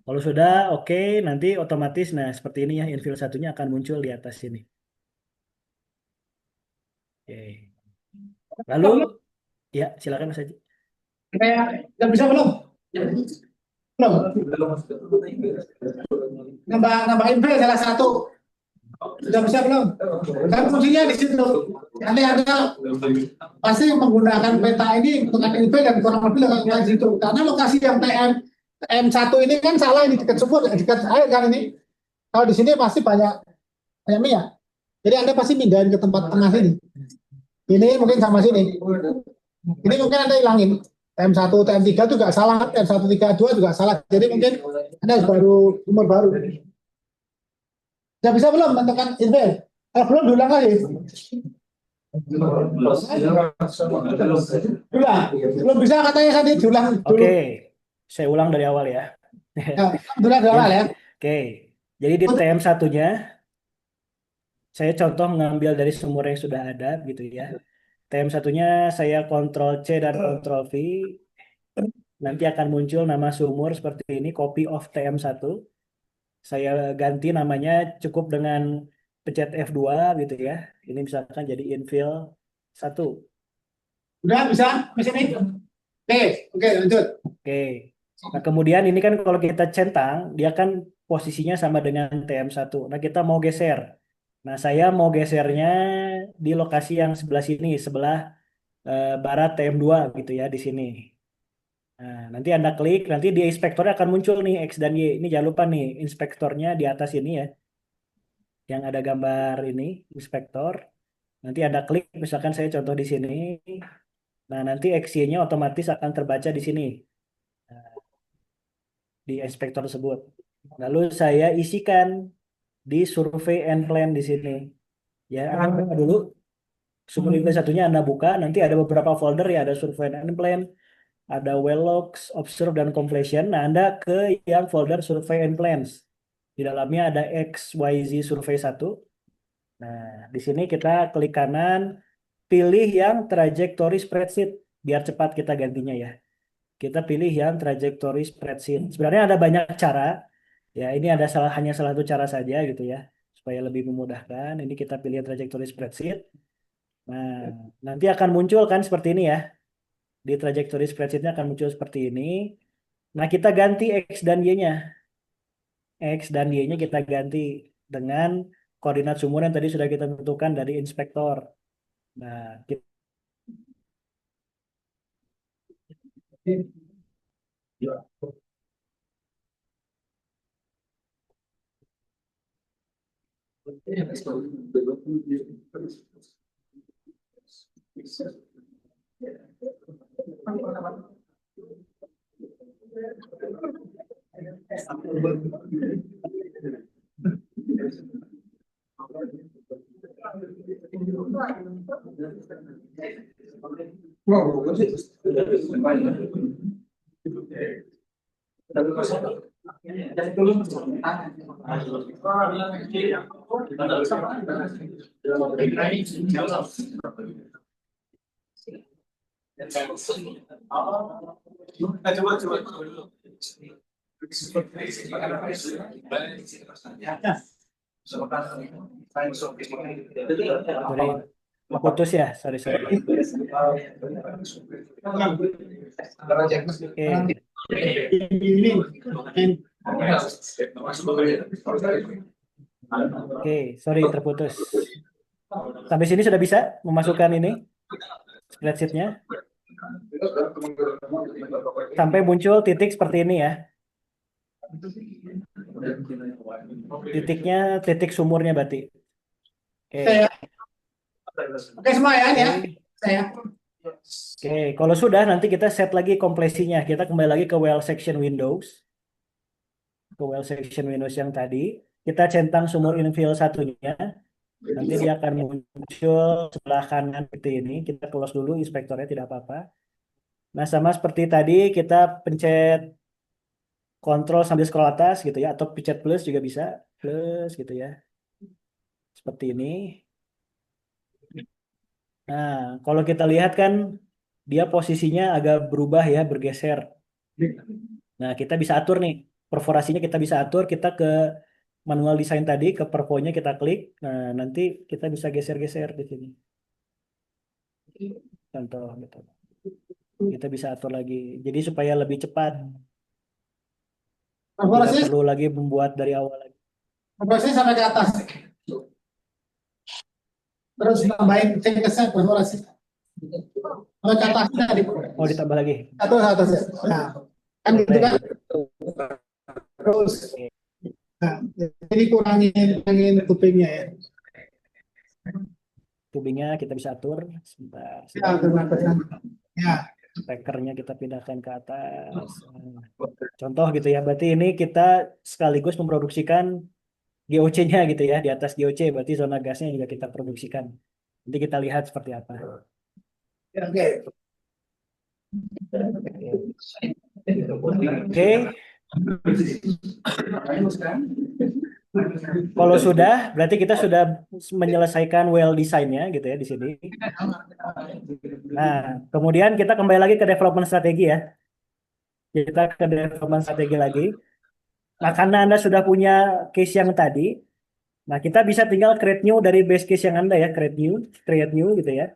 Kalau sudah oke, nanti otomatis nah seperti ini ya infill satunya akan muncul di atas sini. Oke. Lalu ya silakan Mas Haji. Udah bisa belum? Belum. Nambah info salah satu. Sudah bisa belum? Kan kuncinya di situ. Nanti Anda pasti menggunakan peta ini untuk NIB dan kurang lebih lokasi di situ. Karena lokasi yang TM1 ini kan salah, ini dekat sumur, dekat air kan ini. Kalau di sini pasti banyak minyak. Jadi Anda pasti pindahin ke tempat tengah sini. Ini mungkin sama sini. Ini mungkin Anda hilangin. TM1, TM3 juga salah, TM132 juga salah. Jadi mungkin Anda baru sumur baru. Sudah bisa belum menentukan info? Kalau belum diulang lagi. Belum bisa katanya tadi diulang dulu. Oke, saya ulang dari awal ya. Diulang dari awal ya. Oke, jadi di TM satunya saya contoh mengambil dari sumur yang sudah ada gitu ya. TM satunya saya Ctrl C dan Ctrl V. Nanti akan muncul nama sumur seperti ini, copy of TM1. Saya ganti namanya cukup dengan pencet F2 gitu ya. Ini misalkan jadi infill 1. Udah bisa? Bisa nih? Oke, lanjut. Oke. Nah, kemudian ini kan kalau kita centang, dia kan posisinya sama dengan TM1. Nah, kita mau geser. Nah, saya mau gesernya di lokasi yang sebelah sini, sebelah barat TM2 gitu ya di sini. Nah, nanti Anda klik, nanti di inspektornya akan muncul nih X dan Y. Ini jangan lupa nih, inspektornya di atas ini ya, yang ada gambar ini, inspektor. Nanti Anda klik, misalkan saya contoh di sini. Nah, nanti XY-nya otomatis akan terbaca di sini, di inspektor tersebut. Lalu saya isikan di survei and plan di sini. Ya, Anda buka dulu. Sumber info satunya Anda buka, nanti ada beberapa folder ya, ada survey and plan, ada well logs, observe, dan completion. Nah, Anda ke yang folder survey and plans. Di dalamnya ada XYZ survei 1. Nah, di sini kita klik kanan, pilih yang trajectory spreadsheet, biar cepat kita gantinya ya. Kita pilih yang trajectory spreadsheet. Sebenarnya ada banyak cara, ya ini ada hanya salah satu cara saja gitu ya, supaya lebih memudahkan. Ini kita pilih trajectory spreadsheet. Nah, nanti akan muncul kan seperti ini ya. Di trajectory spreadsheetnya akan muncul seperti ini. Nah, kita ganti X dan Y-nya. X dan Y-nya kita ganti dengan koordinat sumur yang tadi sudah kita tentukan dari inspektor. Nah, kita sorry, putus ya, sorry. Ini Oke, sorry terputus. Sampai sini sudah bisa memasukkan ini spreadsheetnya. Sampai muncul titik seperti ini ya. Titiknya titik sumurnya berarti. Oke. saya oke semua ya ini ya. Oke. Saya Oke, kalau sudah nanti kita set lagi kompresinya. Kita kembali lagi ke well section Windows. Ke well section Windows yang tadi. Kita centang sumur infill satunya. Nanti dia akan muncul sebelah kanan seperti ini. Kita close dulu inspektornya, tidak apa-apa. Nah, sama seperti tadi kita pencet kontrol sambil scroll atas gitu ya, atau pencet plus juga bisa. Plus gitu ya. Seperti ini. Nah, kalau kita lihat kan dia posisinya agak berubah ya, bergeser. Nah, kita bisa atur nih. Perforasinya kita bisa atur, kita ke manual design tadi, ke perfonya kita klik. Nah, nanti kita bisa geser-geser di sini. Contoh gitu. Kita bisa atur lagi. Jadi supaya lebih cepat. Tidak perforasi perlu lagi membuat dari awal lagi. sampai ke atas. Terus tambahin cengkesnya perforasi. Sampai ke atas tadi. Oh, ditambah lagi. Satu atas ya. Nah, kan gitu kan. Terus nah, jadi kurangin kupingnya ya. Tubingnya kita bisa atur. Sebentar. Ya, terima kasih. Ya. Spekernya kita pindahkan ke atas. Contoh gitu ya. Berarti ini kita sekaligus memproduksikan GOC-nya gitu ya. Di atas GOC berarti zona gasnya juga kita produksikan. Nanti kita lihat seperti apa. Oke. Oke. Kalau sudah, berarti kita sudah menyelesaikan well design-nya gitu ya di sini. Nah, kemudian kita kembali lagi ke development strategi ya. Kita ke development strategi lagi. Nah, karena Anda sudah punya case yang tadi, nah kita bisa tinggal create new dari base case yang Anda ya, create new gitu ya.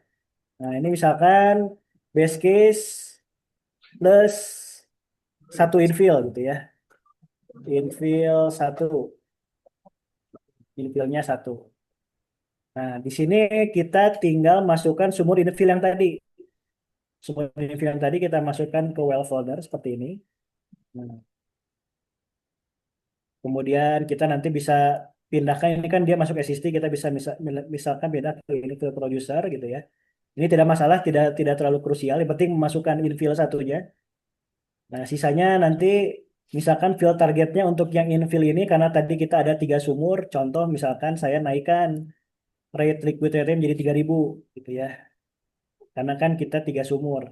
Nah, ini misalkan base case plus 1 infill gitu ya. Infill 1. Infillnya 1. Nah, di sini kita tinggal masukkan sumur infill yang tadi. Sumur infill yang tadi kita masukkan ke well folder seperti ini. Nah, kemudian kita nanti bisa pindahkan, ini kan dia masuk existing, kita bisa misalkan pindah ke ini ke producer gitu ya. Ini tidak masalah, tidak terlalu krusial. Yang penting memasukkan infill satunya. Nah, sisanya nanti misalkan fill targetnya untuk yang infill ini karena tadi kita ada 3 sumur. Contoh misalkan saya naikkan rate liquid rate jadi 3.000 gitu ya. Karena kan kita 3 sumur.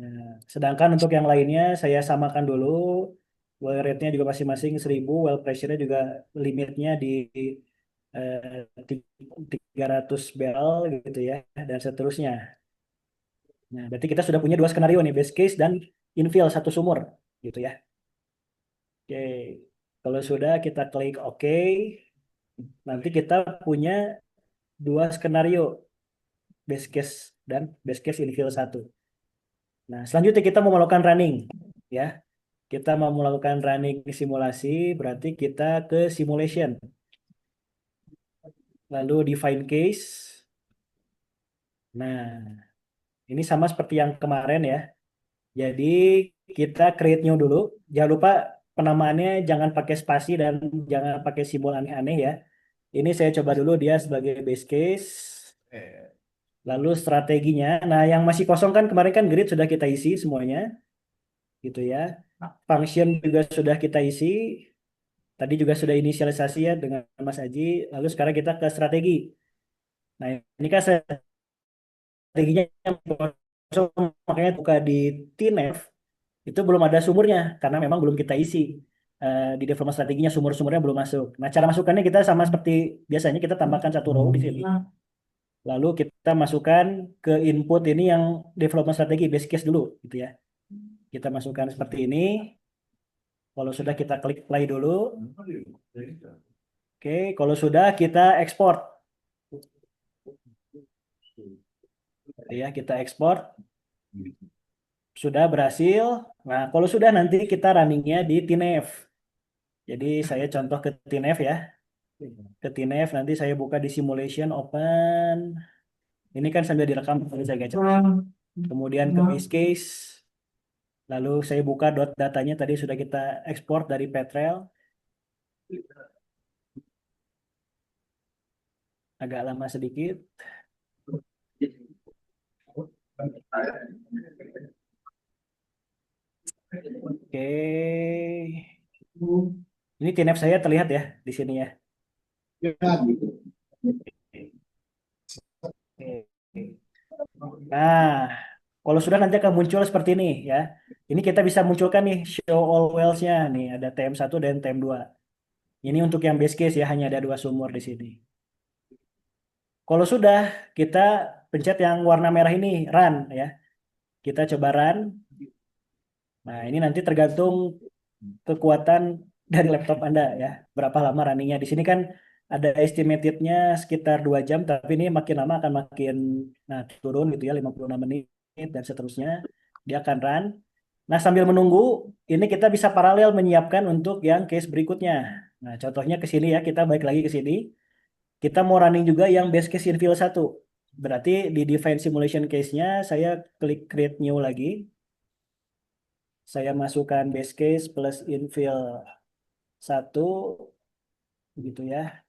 Nah, sedangkan untuk yang lainnya saya samakan dulu. Well rate-nya juga masing-masing 1.000, well pressure-nya juga limitnya di 300 barrel gitu ya, dan seterusnya. Nah, berarti kita sudah punya 2 skenario nih, base case dan infill 1 sumur gitu ya. Oke, kalau sudah kita klik OK, nanti kita punya 2 skenario, base case dan base case infill 1. Nah, selanjutnya kita mau melakukan running ya. Kita mau melakukan running simulasi, berarti kita ke simulation. Lalu define case. Nah, ini sama seperti yang kemarin ya. Jadi kita create new dulu. Jangan lupa penamaannya jangan pakai spasi dan jangan pakai simbol aneh-aneh ya. Ini saya coba dulu dia sebagai base case. Lalu strateginya. Nah, yang masih kosong kan kemarin kan grid sudah kita isi semuanya. Gitu ya. Function juga sudah kita isi. Tadi juga sudah inisialisasi ya dengan Mas Aji. Lalu sekarang kita ke strategi. Nah, ini kan strateginya yang kosong, makanya buka di TNF itu belum ada sumurnya karena memang belum kita isi. Di development strateginya sumur-sumurnya belum masuk. Nah, cara masukkannya kita sama seperti biasanya kita tambahkan 1 row di sini. Lalu kita masukkan ke input ini yang development strategi base case dulu gitu ya. Kita masukkan seperti ini. Kalau sudah kita klik play dulu. Oke, kalau sudah kita ekspor. Ya, kita ekspor. Sudah berhasil. Nah, kalau sudah nanti kita runningnya di TNF. Jadi saya contoh ke TNF ya. Ke TNF nanti saya buka di simulation open. Ini kan sambil direkam saya gadget. Kemudian ke base case. Lalu saya buka dot datanya tadi sudah kita ekspor dari Petrel. Agak lama sedikit. Oke. Ini TNF saya terlihat ya di sini ya. Ya, Nah, kalau sudah nanti akan muncul seperti ini ya. Ini kita bisa munculkan nih show all wells-nya nih, ada TM1 dan TM2. Ini untuk yang base case ya, hanya ada 2 sumur di sini. Kalau sudah, kita pencet yang warna merah ini, run ya. Kita coba run. Nah, ini nanti tergantung kekuatan dari laptop Anda ya. Berapa lama runningnya. Di sini kan ada estimatednya sekitar 2 jam, tapi ini makin lama akan makin turun gitu ya, 56 menit dan seterusnya. Dia akan run. Nah, sambil menunggu, ini kita bisa paralel menyiapkan untuk yang case berikutnya. Nah, contohnya ke sini ya, kita balik lagi ke sini. Kita mau running juga yang base case infill 1. Berarti di define simulation case-nya, saya klik create new lagi. Saya masukkan base case plus infill 1, gitu ya.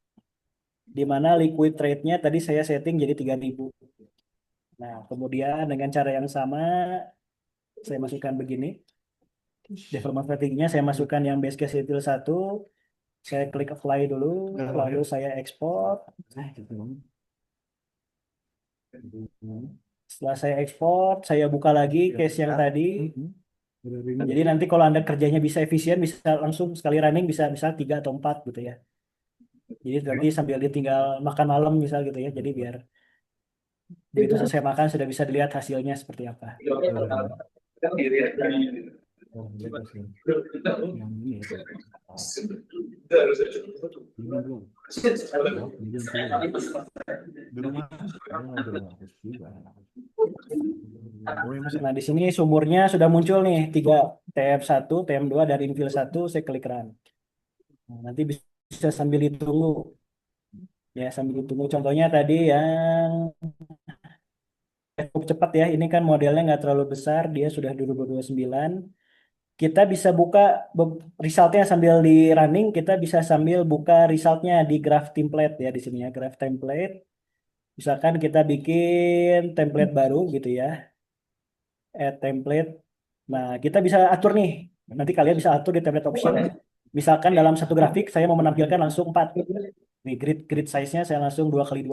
Di mana liquid rate-nya tadi saya setting jadi 3.000. Nah, kemudian dengan cara yang sama, saya masukkan begini. Development strateginya saya masukkan yang base case infill 1. Saya klik apply dulu, lalu saya ekspor. Setelah saya ekspor, saya buka lagi case yang tadi. Jadi nanti kalau Anda kerjanya bisa efisien, bisa langsung sekali running, bisa 3 atau 4 gitu ya. Jadi nanti sambil ditinggal makan malam misal gitu ya. Jadi biar begitu selesai makan sudah bisa dilihat hasilnya seperti apa. Nah, di sini sumurnya sudah muncul nih 3 TF1, TM2 dari infill 1, saya klik run. Nah, nanti bisa sambil ditunggu. Ya, sambil ditunggu contohnya tadi yang cukup cepat ya. Ini kan modelnya nggak terlalu besar, dia sudah 2029. Kita bisa buka resultnya sambil di running, kita bisa sambil buka resultnya di graph template ya di sini ya, graph template. Misalkan kita bikin template baru gitu ya, add template. Nah, kita bisa atur nih. Nanti kalian bisa atur di template option. Misalkan dalam satu grafik saya mau menampilkan langsung 4. Nih, grid size-nya saya langsung 2x2.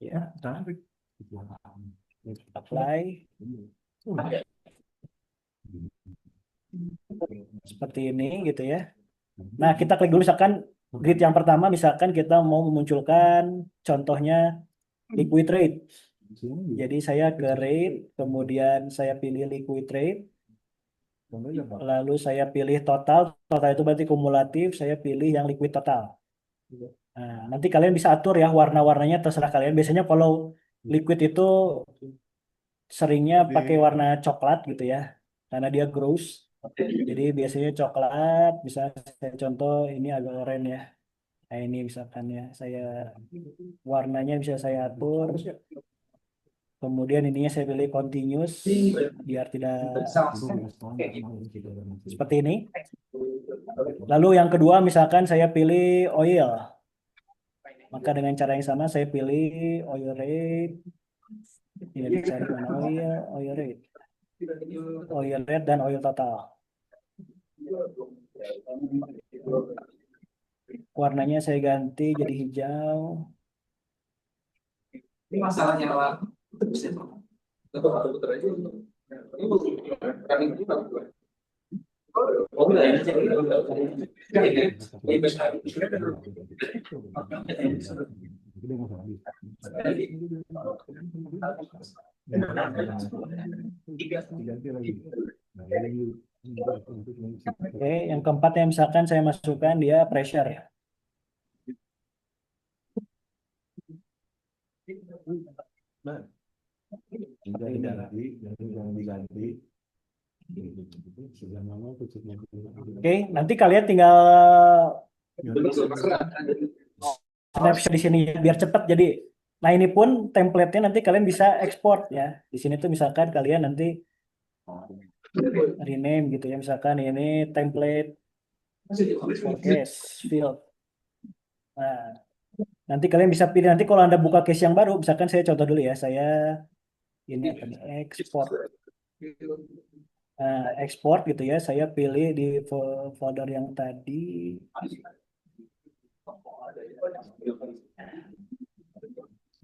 Ya, apply. Seperti ini gitu ya. Nah, kita klik dulu misalkan grid yang pertama, misalkan kita mau memunculkan contohnya liquid rate. Jadi saya ke rate, kemudian saya pilih liquid rate, lalu saya pilih total, total itu berarti kumulatif, saya pilih yang liquid total. Nah, nanti kalian bisa atur ya warna-warnanya terserah kalian. Biasanya kalau liquid itu seringnya pakai warna coklat gitu ya, karena dia gross. Jadi biasanya coklat, bisa saya contoh ini agak oranye ya. Nah ini misalkan ya, saya warnanya bisa saya atur. Kemudian ininya saya pilih continuous biar tidak seperti ini. Lalu yang kedua misalkan saya pilih oil. Maka dengan cara yang sama saya pilih oil rate. Ini dicari mana oil rate. Oil rate dan oil total. Warnanya saya ganti jadi hijau. Ini masalahnya lah. Oke, yang keempatnya misalkan saya masukkan dia pressure ya. Oke, nanti kalian tinggal snapshot di sini biar cepat jadi. Nah, ini pun template-nya nanti kalian bisa ekspor ya. Di sini tuh misalkan kalian nanti rename gitu ya. Misalkan ini template case field. Nah, nanti kalian bisa pilih nanti kalau Anda buka case yang baru, misalkan saya contoh dulu ya. Saya ini akan ekspor. Nah, ekspor gitu ya. Saya pilih di folder yang tadi.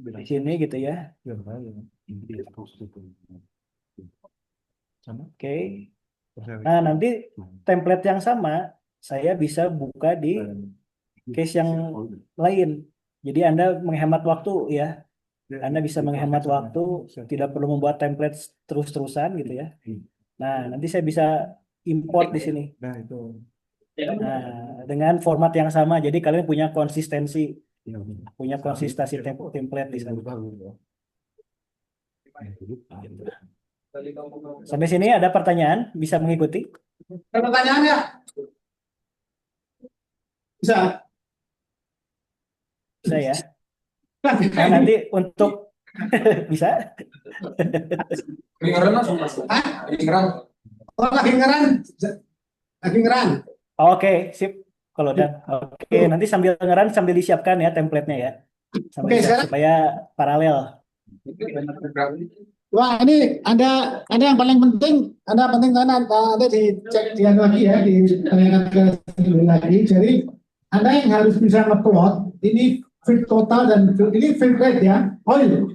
Di sini gitu ya. Oke. Nah, nanti template yang sama saya bisa buka di case yang lain. Jadi Anda menghemat waktu ya. Anda bisa menghemat waktu, tidak perlu membuat template terus-terusan gitu ya. Nah, nanti saya bisa import di sini. Nah, dengan format yang sama. Jadi kalian punya konsistensi template di sana. Sampai sini ada pertanyaan? Bisa mengikuti? Ada pertanyaan ya? Bisa. Bisa ya? Nah, nanti untuk bisa? Kedengeran langsung masuk. Kedengeran. Oh, lagi ngeran. Oke, sip. Kalau udah, oke. Nanti sambil ngeran sambil disiapkan ya template-nya ya. Oke, sekarang. Supaya paralel. Wah, ini ada yang paling penting, ada dicek dia lagi ya, ditanyakan ke lagi. Jadi Anda yang harus bisa ngeplot ini feed total dan ini feed rate ya, oil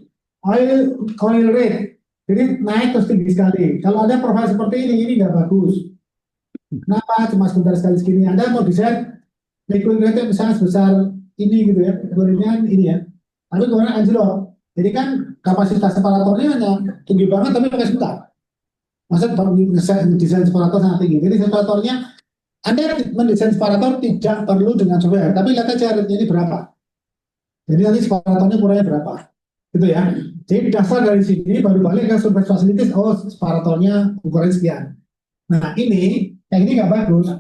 rate. Jadi naik terus tinggi sekali. Kalau ada profil seperti ini nggak bagus. Kenapa? Cuma sebentar sekali segini. Anda mau desain liquid rate misalnya sebesar ini gitu ya, kategorinya ini ya. Lalu kemudian anjlok. Jadi kan kapasitas separatornya hanya tinggi banget tapi pakai sebentar. Maksud desain separator sangat tinggi. Jadi separatornya Anda mendesain separator tidak perlu dengan software, tapi lihat aja rate ini berapa. Jadi nanti separatornya ukurannya berapa. Gitu ya. Jadi dasar dari sini baru balik ke surface facilities, oh separatornya ukuran sekian. Nah ini, yang ini nggak bagus.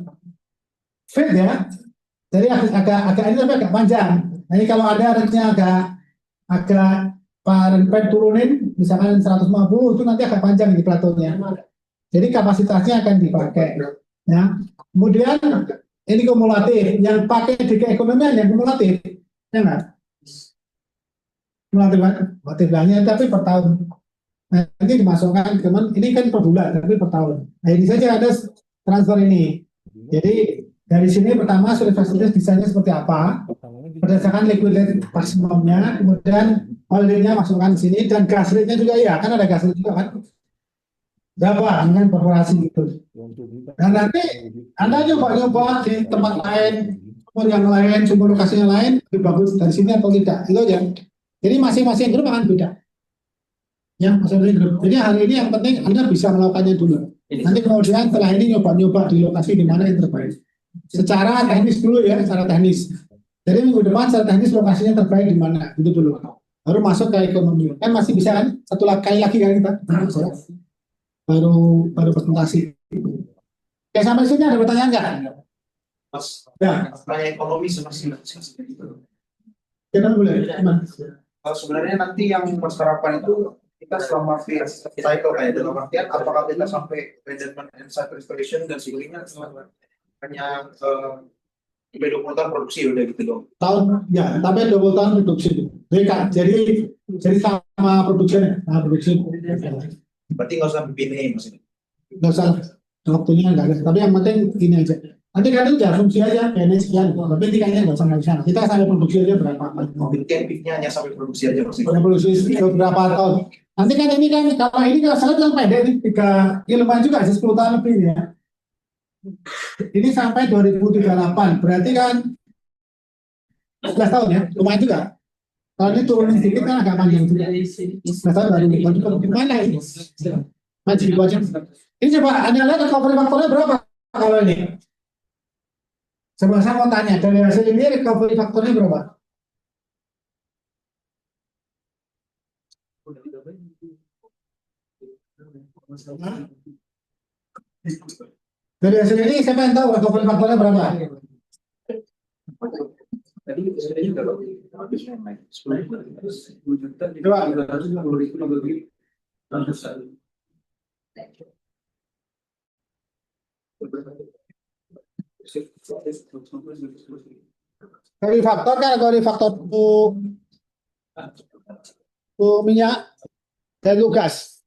Fit ya. Jadi agak ini tapi agak panjang. Nah, ini kalau ada artinya agak Pak turunin misalkan 150 itu nanti agak panjang di platonya. Jadi kapasitasnya akan dipakai. Ya. Kemudian ini kumulatif, yang pakai di keekonomian yang kumulatif, ya nggak? Kumulatif banyak tapi per tahun. Nah, nanti dimasukkan ini kan per bulan tapi per tahun. Nah ini saja ada transfer ini. Jadi dari sini pertama sudah fasilitas desainnya seperti apa, berdasarkan liquidity maksimumnya, kemudian holdingnya masukkan di sini dan gas rate-nya juga ya, kan ada gas rate juga kan. Berapa dengan korporasi gitu. Dan nanti Anda nyoba di tempat lain, sumber yang lain, sumber lokasi yang lain lebih bagus dari sini atau tidak, itu aja. Jadi masing-masing grup akan beda. Ya, masing-masing grup. Jadi hari ini yang penting Anda bisa melakukannya dulu. Nanti kemudian setelah ini nyoba-nyoba di lokasi di mana yang terbaik. Secara teknis dulu ya, secara teknis. Jadi minggu depan secara teknis lokasinya terbaik di mana, itu dulu. Baru masuk ke ekonomi. Kan masih bisa kan? Satu kali lagi kan kita. Baru presentasi. Oke, sampai sini ada pertanyaan nggak? Mas, Ya, tanya ekonomi masih. kita boleh. Sebenarnya nanti yang masyarakat itu kita selama cycle kayak dalam artian apakah kita sampai abandonment and site restoration dan sebagainya hanya 20 tahun produksi udah gitu dong. Tahun ya, tapi 20 tahun produksi. Jadi sama produksinya, nah produksi. Berarti nggak usah bikin maksudnya. Nggak usah waktunya nggak ada. Tapi yang penting gini aja. Nanti kan itu asumsi aja, kayaknya sekian. Tapi tingkatnya nggak usah sana. Kita sampai produksi aja berapa? Mungkin hanya sampai produksi aja maksudnya. Sampai produksi berapa tahun? Nanti kan ini kan kalau ini kalau salah kan pendek nih, lumayan juga sih 10 tahun lebih ya. Ini sampai 2038, berarti kan 11 tahun ya, lumayan juga. Kalau ini turunin sedikit kan agak panjang juga. 11 tahun baru gimana ini? Maju aja. Ini coba Anda lihat recovery faktornya berapa kalau ini? Coba saya mau tanya, dari hasil ini recovery faktornya berapa? Dari hasil ini siapa yang tahu recovery faktornya berapa? Tadi sebenarnya udah habis main 10 juta di Coba. 250.000 Recovery faktor kan recovery faktor untuk minyak dan gas.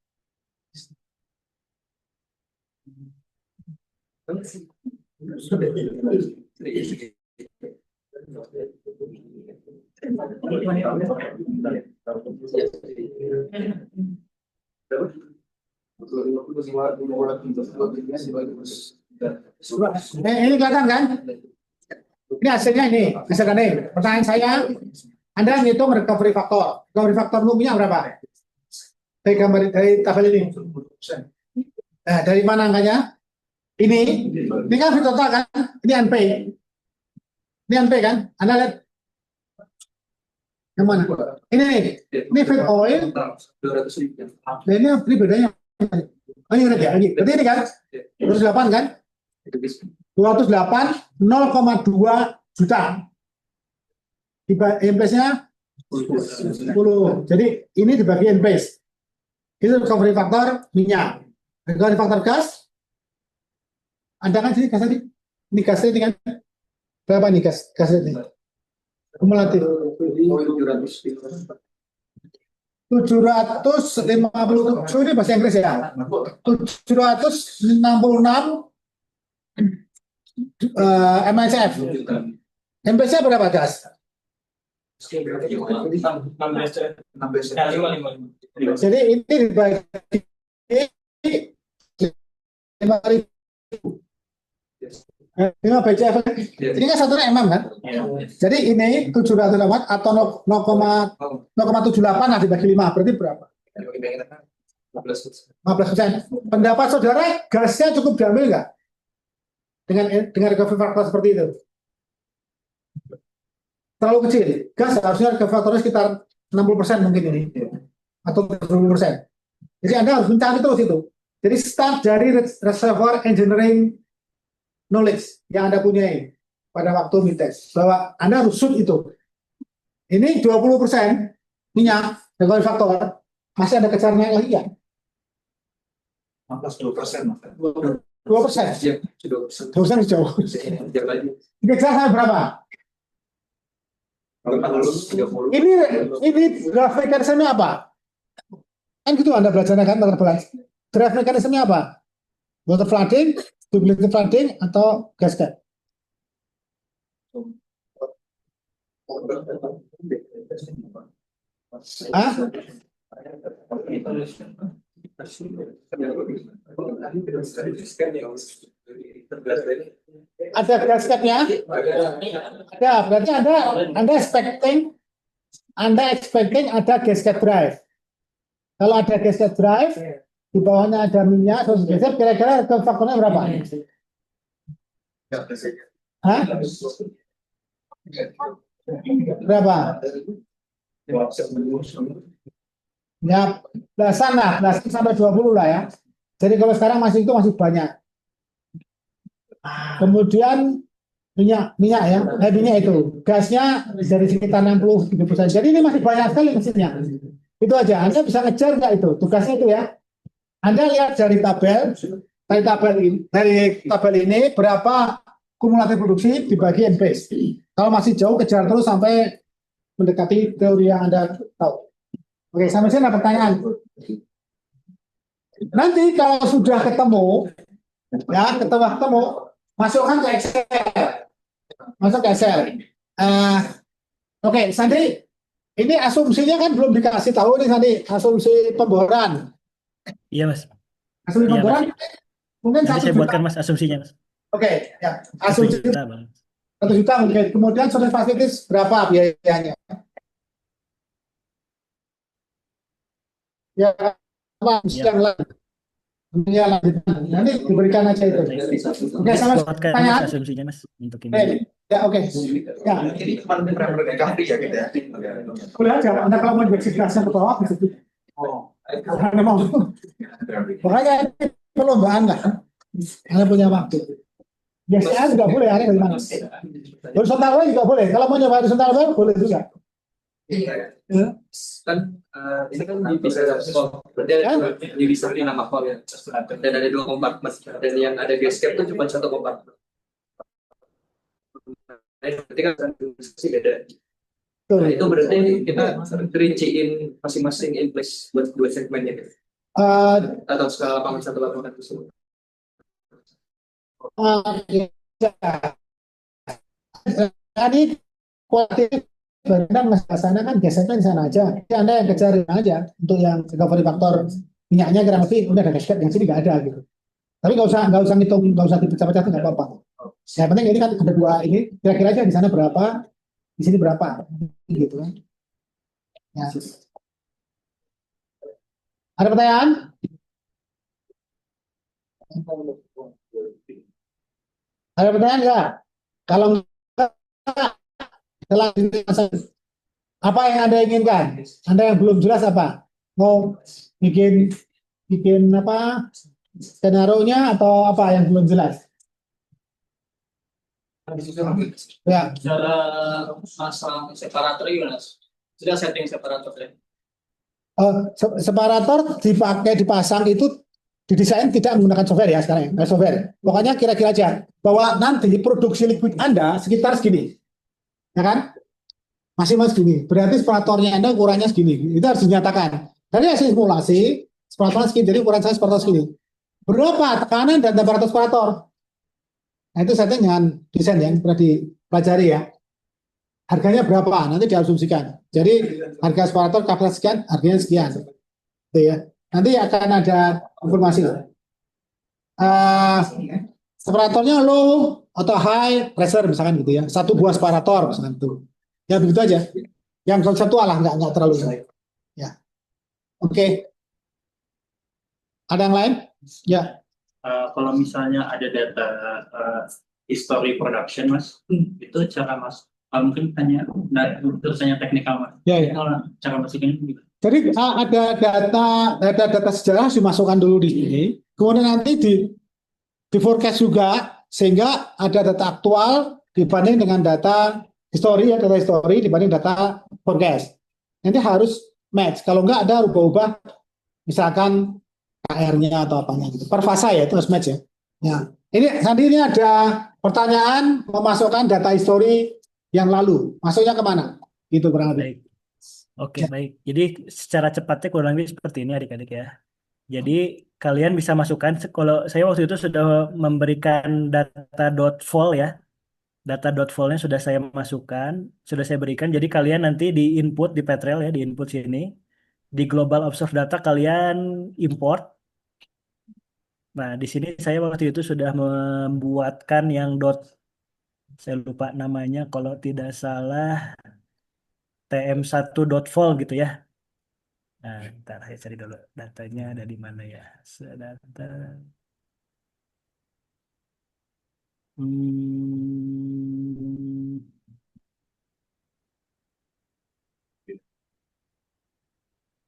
Ini kelihatan kan? Ini hasilnya ini, misalkan nih, pertanyaan saya, Anda ngitung recovery faktor. Recovery faktor minyak berapa? Dari gambar dari tabel ini. Nah, dari mana angkanya? Ini kan free total kan? Ini NP. Ini NP kan? Anda lihat yang mana? Ini feed oil. Dan ini bedanya. Oh, ini berarti ya? Berarti ini kan? 208 kan? 208 0,2 juta. NPS-nya 10. Jadi ini dibagi NPS. Itu recovery faktor minyak. Recovery faktor gas. Ada kan sini gas tadi? Ini gas ini kan? Berapa nih gas ini? Kumulatif. 757 ini bahasa Inggris ya. 766 MSF. MPC berapa gas? 16. Jadi ini dibagi 5.000. 5 BCF. Ini kan satunya mm kan? Jadi ini 700 watt atau 0,78 lah dibagi 5. Berarti berapa? 15%. Pendapat saudara gasnya cukup diambil nggak? Dengan recovery faktor seperti itu? Terlalu kecil. Gas harusnya recovery faktornya sekitar 60% mungkin ini. Atau 70%. Jadi Anda harus mencari terus itu. Jadi start dari reservoir engineering knowledge yang Anda punyai. pada waktu mid-test bahwa Anda harus shoot itu. Ini 20% minyak recovery factor, masih ada kejar naik lagi ya? 2%. 2%. Iya, 2%. 2% jauh. Jauh lagi. Kejar sampai berapa? 30. Ini draft mekanisme apa? Kan gitu Anda belajar kan draft mekanisme apa? Water flooding, tubular flooding, atau gasket? Hah? Ada gasketnya? Ya, berarti Anda expecting ada gasket drive. Kalau ada gasket drive, di bawahnya ada minyak, terus gasket, kira-kira faktornya berapa? Hah? Berapa? Ya, belasan sampai 20 lah ya. Jadi kalau sekarang masih banyak. Kemudian minyak ya, minyak itu gasnya dari sekitar 60-70%. Jadi ini masih banyak sekali mesinnya. Itu aja. Anda bisa ngejar nggak itu? Tugasnya itu ya. Anda lihat dari tabel ini berapa kumulatif produksi dibagi NPS. Kalau masih jauh kejar terus sampai mendekati teori yang Anda tahu. Oke, sampai sini ada pertanyaan. Nanti kalau sudah ketemu, masukkan ke Excel. Masuk ke Excel. Oke, Sandi, ini asumsinya kan belum dikasih tahu nih Sandi, asumsi pemboran. Iya, Mas. Asumsi Iya, pemboran mungkin Nanti 1 saya juta. buatkan Mas asumsinya, Mas. Oke, ya. 1 Asumsi juta, Bang. 1 juta mungkin. Kemudian service facilities berapa biayanya? Ya, apa yang lain? Ya, nanti diberikan aja itu. Oke, sama Buatkan Mas pertanyaan. asumsinya, Mas, untuk ini. Ya, oke. Ya, Ini cuma recovery ya gitu ya. boleh aja. Anda kalau mau diversifikasi ke bawah, bisa. Anda mau. Makanya ini perlombaan lah. Anda punya waktu. Biasanya juga boleh, ada dari mana? Horizontal well juga boleh. Kalau mau nyoba horizontal well, boleh juga. Kan ini kan bisa berarti ada bisa nama call ya, dan ada 2 kompartemen, dan yang ada gasket itu cuma 1 kompartemen. Berarti kan sih beda. Nah, itu berarti kita rinciin masing-masing in place buat 2 segmennya atau skala lapangan 1 lapangan tersebut. Tadi kualitatif berenang mas sana kan gasketnya di sana aja. Jadi Anda yang kejarin aja untuk yang recovery faktor minyaknya kurang lebih udah ada gasket, yang sini nggak ada gitu. Tapi nggak usah ngitung, nggak usah dipecah-pecah, nggak apa-apa. Yang penting ini kan ada 2 ini, kira-kira aja di sana berapa, di sini berapa, gitu kan. Ya. Ada pertanyaan? Ada pertanyaan nggak? Kalau nggak, apa yang Anda inginkan? Anda yang belum jelas apa? Mau bikin apa? Skenario-nya atau apa yang belum jelas? Ya. Cara pasang separator gimana? Sudah setting separator ya? Separator dipasang itu didesain tidak menggunakan software ya sekarang ya, software. Pokoknya kira-kira aja bahwa nanti produksi liquid Anda sekitar segini, ya kan? Masih segini. Berarti separatornya Anda ukurannya segini. Itu harus dinyatakan. Dari hasil simulasi, separatornya segini. Jadi ukuran saya separator segini. Berapa tekanan dan temperatur separator? Nah, itu setting dengan desain yang pernah dipelajari ya. Harganya berapa? Nanti diasumsikan. Jadi harga separator kapasitas sekian, harganya sekian. Gitu ya. Nanti akan ada informasi. Separatornya low atau high pressure misalkan gitu ya. 1 buah separator misalkan itu. Ya begitu aja. Yang konseptual lah, nggak terlalu. Ya. Oke. Ada yang lain? Ya. Kalau misalnya ada data history production, Mas, itu cara Mas mungkin tanya teknikal, Mas. Ya, ya. Kalau cara masukinnya gimana? Jadi ada data sejarah harus dimasukkan dulu di sini. Kemudian nanti di forecast juga sehingga ada data aktual dibanding dengan data history ya, data history dibanding data forecast. Nanti harus match. Kalau nggak ada ubah-ubah, misalkan KR-nya atau apanya gitu. Per fasa ya, itu harus match ya. Ya. Ini ada pertanyaan memasukkan data history yang lalu. Masuknya kemana? Gitu kurang lebih. Baik. Oke, baik. Jadi secara cepatnya kurang lebih seperti ini adik-adik ya. Jadi kalian bisa masukkan, kalau saya waktu itu sudah memberikan data.vol ya. Data.vol-nya sudah saya masukkan, sudah saya berikan. Jadi kalian nanti di input di Petrel ya, di input sini. Di Global Observe Data kalian import. Nah, di sini saya waktu itu sudah membuatkan yang saya lupa namanya, kalau tidak salah tm1.vol gitu ya. Nah, ntar saya cari dulu datanya ada di mana ya. Data. Hmm.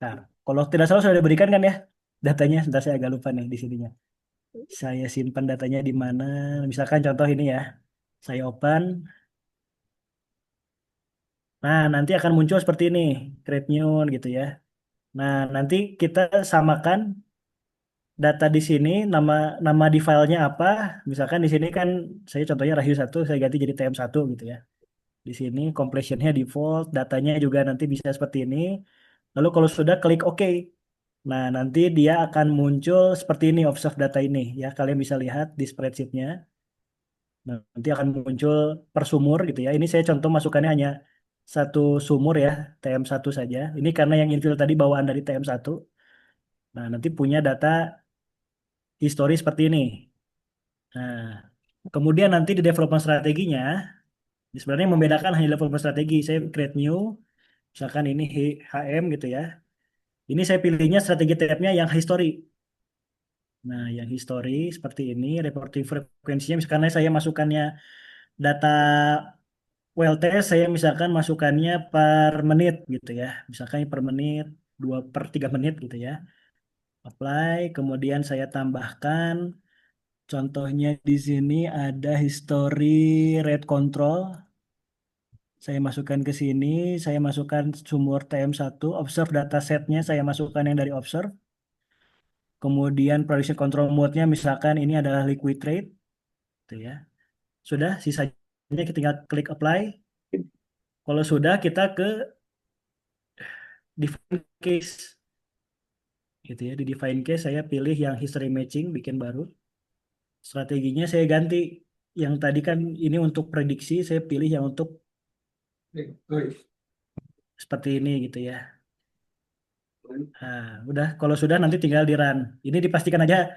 Nah, kalau tidak salah sudah diberikan kan ya datanya. Sebentar saya agak lupa nih di sininya. Saya simpan datanya di mana. Misalkan contoh ini ya. Saya open. Nah, nanti akan muncul seperti ini. Create new gitu ya. Nah, nanti kita samakan data di sini, nama nama di filenya apa. Misalkan di sini kan saya contohnya Rahayu 1, saya ganti jadi TM1 gitu ya. Di sini completionnya default, datanya juga nanti bisa seperti ini. Lalu kalau sudah klik OK. Nah, nanti dia akan muncul seperti ini, observe data ini ya. Kalian bisa lihat di spreadsheet-nya. Nah, nanti akan muncul per sumur gitu ya. Ini saya contoh masukannya hanya satu sumur ya, TM1 saja. Ini karena yang infill tadi bawaan dari TM1. Nah, nanti punya data histori seperti ini. Nah, kemudian nanti di development strateginya, sebenarnya yang membedakan hanya development strategi. Saya create new, misalkan ini HM gitu ya. Ini saya pilihnya strategi tab-nya yang history. Nah, yang history seperti ini, reporting frekuensinya, misalkan saya masukkannya data well test, saya misalkan masukkannya per menit gitu ya. Misalkan per menit, 2 per 3 menit gitu ya. Apply, kemudian saya tambahkan, contohnya di sini ada history rate control. Saya masukkan ke sini, saya masukkan sumur TM1, observe datasetnya saya masukkan yang dari observe. Kemudian prediction control mode-nya misalkan ini adalah liquid rate, gitu ya. Sudah, sisanya kita tinggal klik apply. Kalau sudah kita ke define case, gitu ya. Di define case saya pilih yang history matching, bikin baru. Strateginya saya ganti. Yang tadi kan ini untuk prediksi, saya pilih yang untuk seperti ini gitu ya. Nah, udah. Kalau sudah nanti tinggal di run. Ini dipastikan aja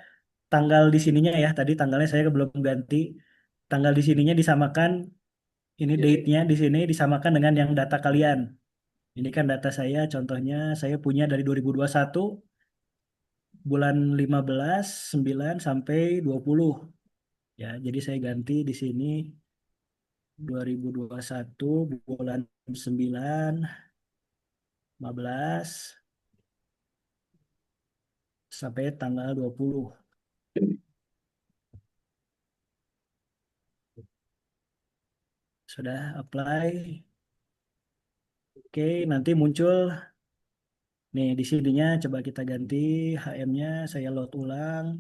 tanggal di sininya ya. Tadi tanggalnya saya belum ganti. Tanggal di sininya disamakan. Ini date-nya di sini disamakan dengan yang data kalian. Ini kan data saya. Contohnya saya punya dari 2021 bulan 15, 9 sampai 20. Ya, jadi saya ganti di sini 2021 bulan 9, 15 sampai tanggal 20. Sudah apply. Oke, nanti muncul nih di sininya coba kita ganti HM-nya, saya load ulang.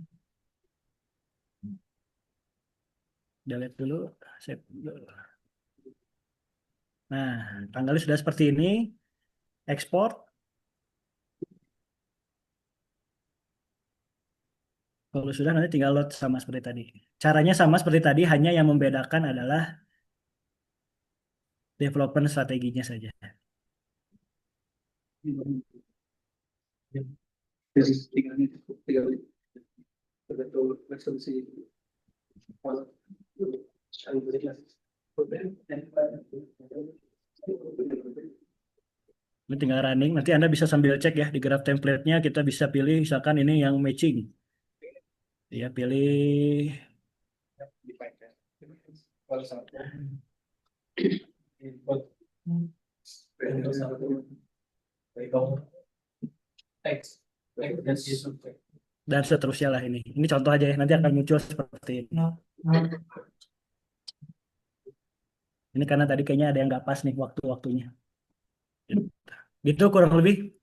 Delete dulu, save dulu. Nah, tanggalnya sudah seperti ini. Export. Kalau sudah nanti tinggal load sama seperti tadi. Caranya sama seperti tadi, hanya yang membedakan adalah development strateginya saja. Betul resolusi. Ini tinggal running, nanti Anda bisa sambil cek ya di graph template-nya kita bisa pilih misalkan ini yang matching. Ya, pilih dan seterusnya lah ini. Ini contoh aja ya, nanti akan muncul seperti ini. Ini karena tadi kayaknya ada yang nggak pas nih waktu-waktunya. Gitu kurang lebih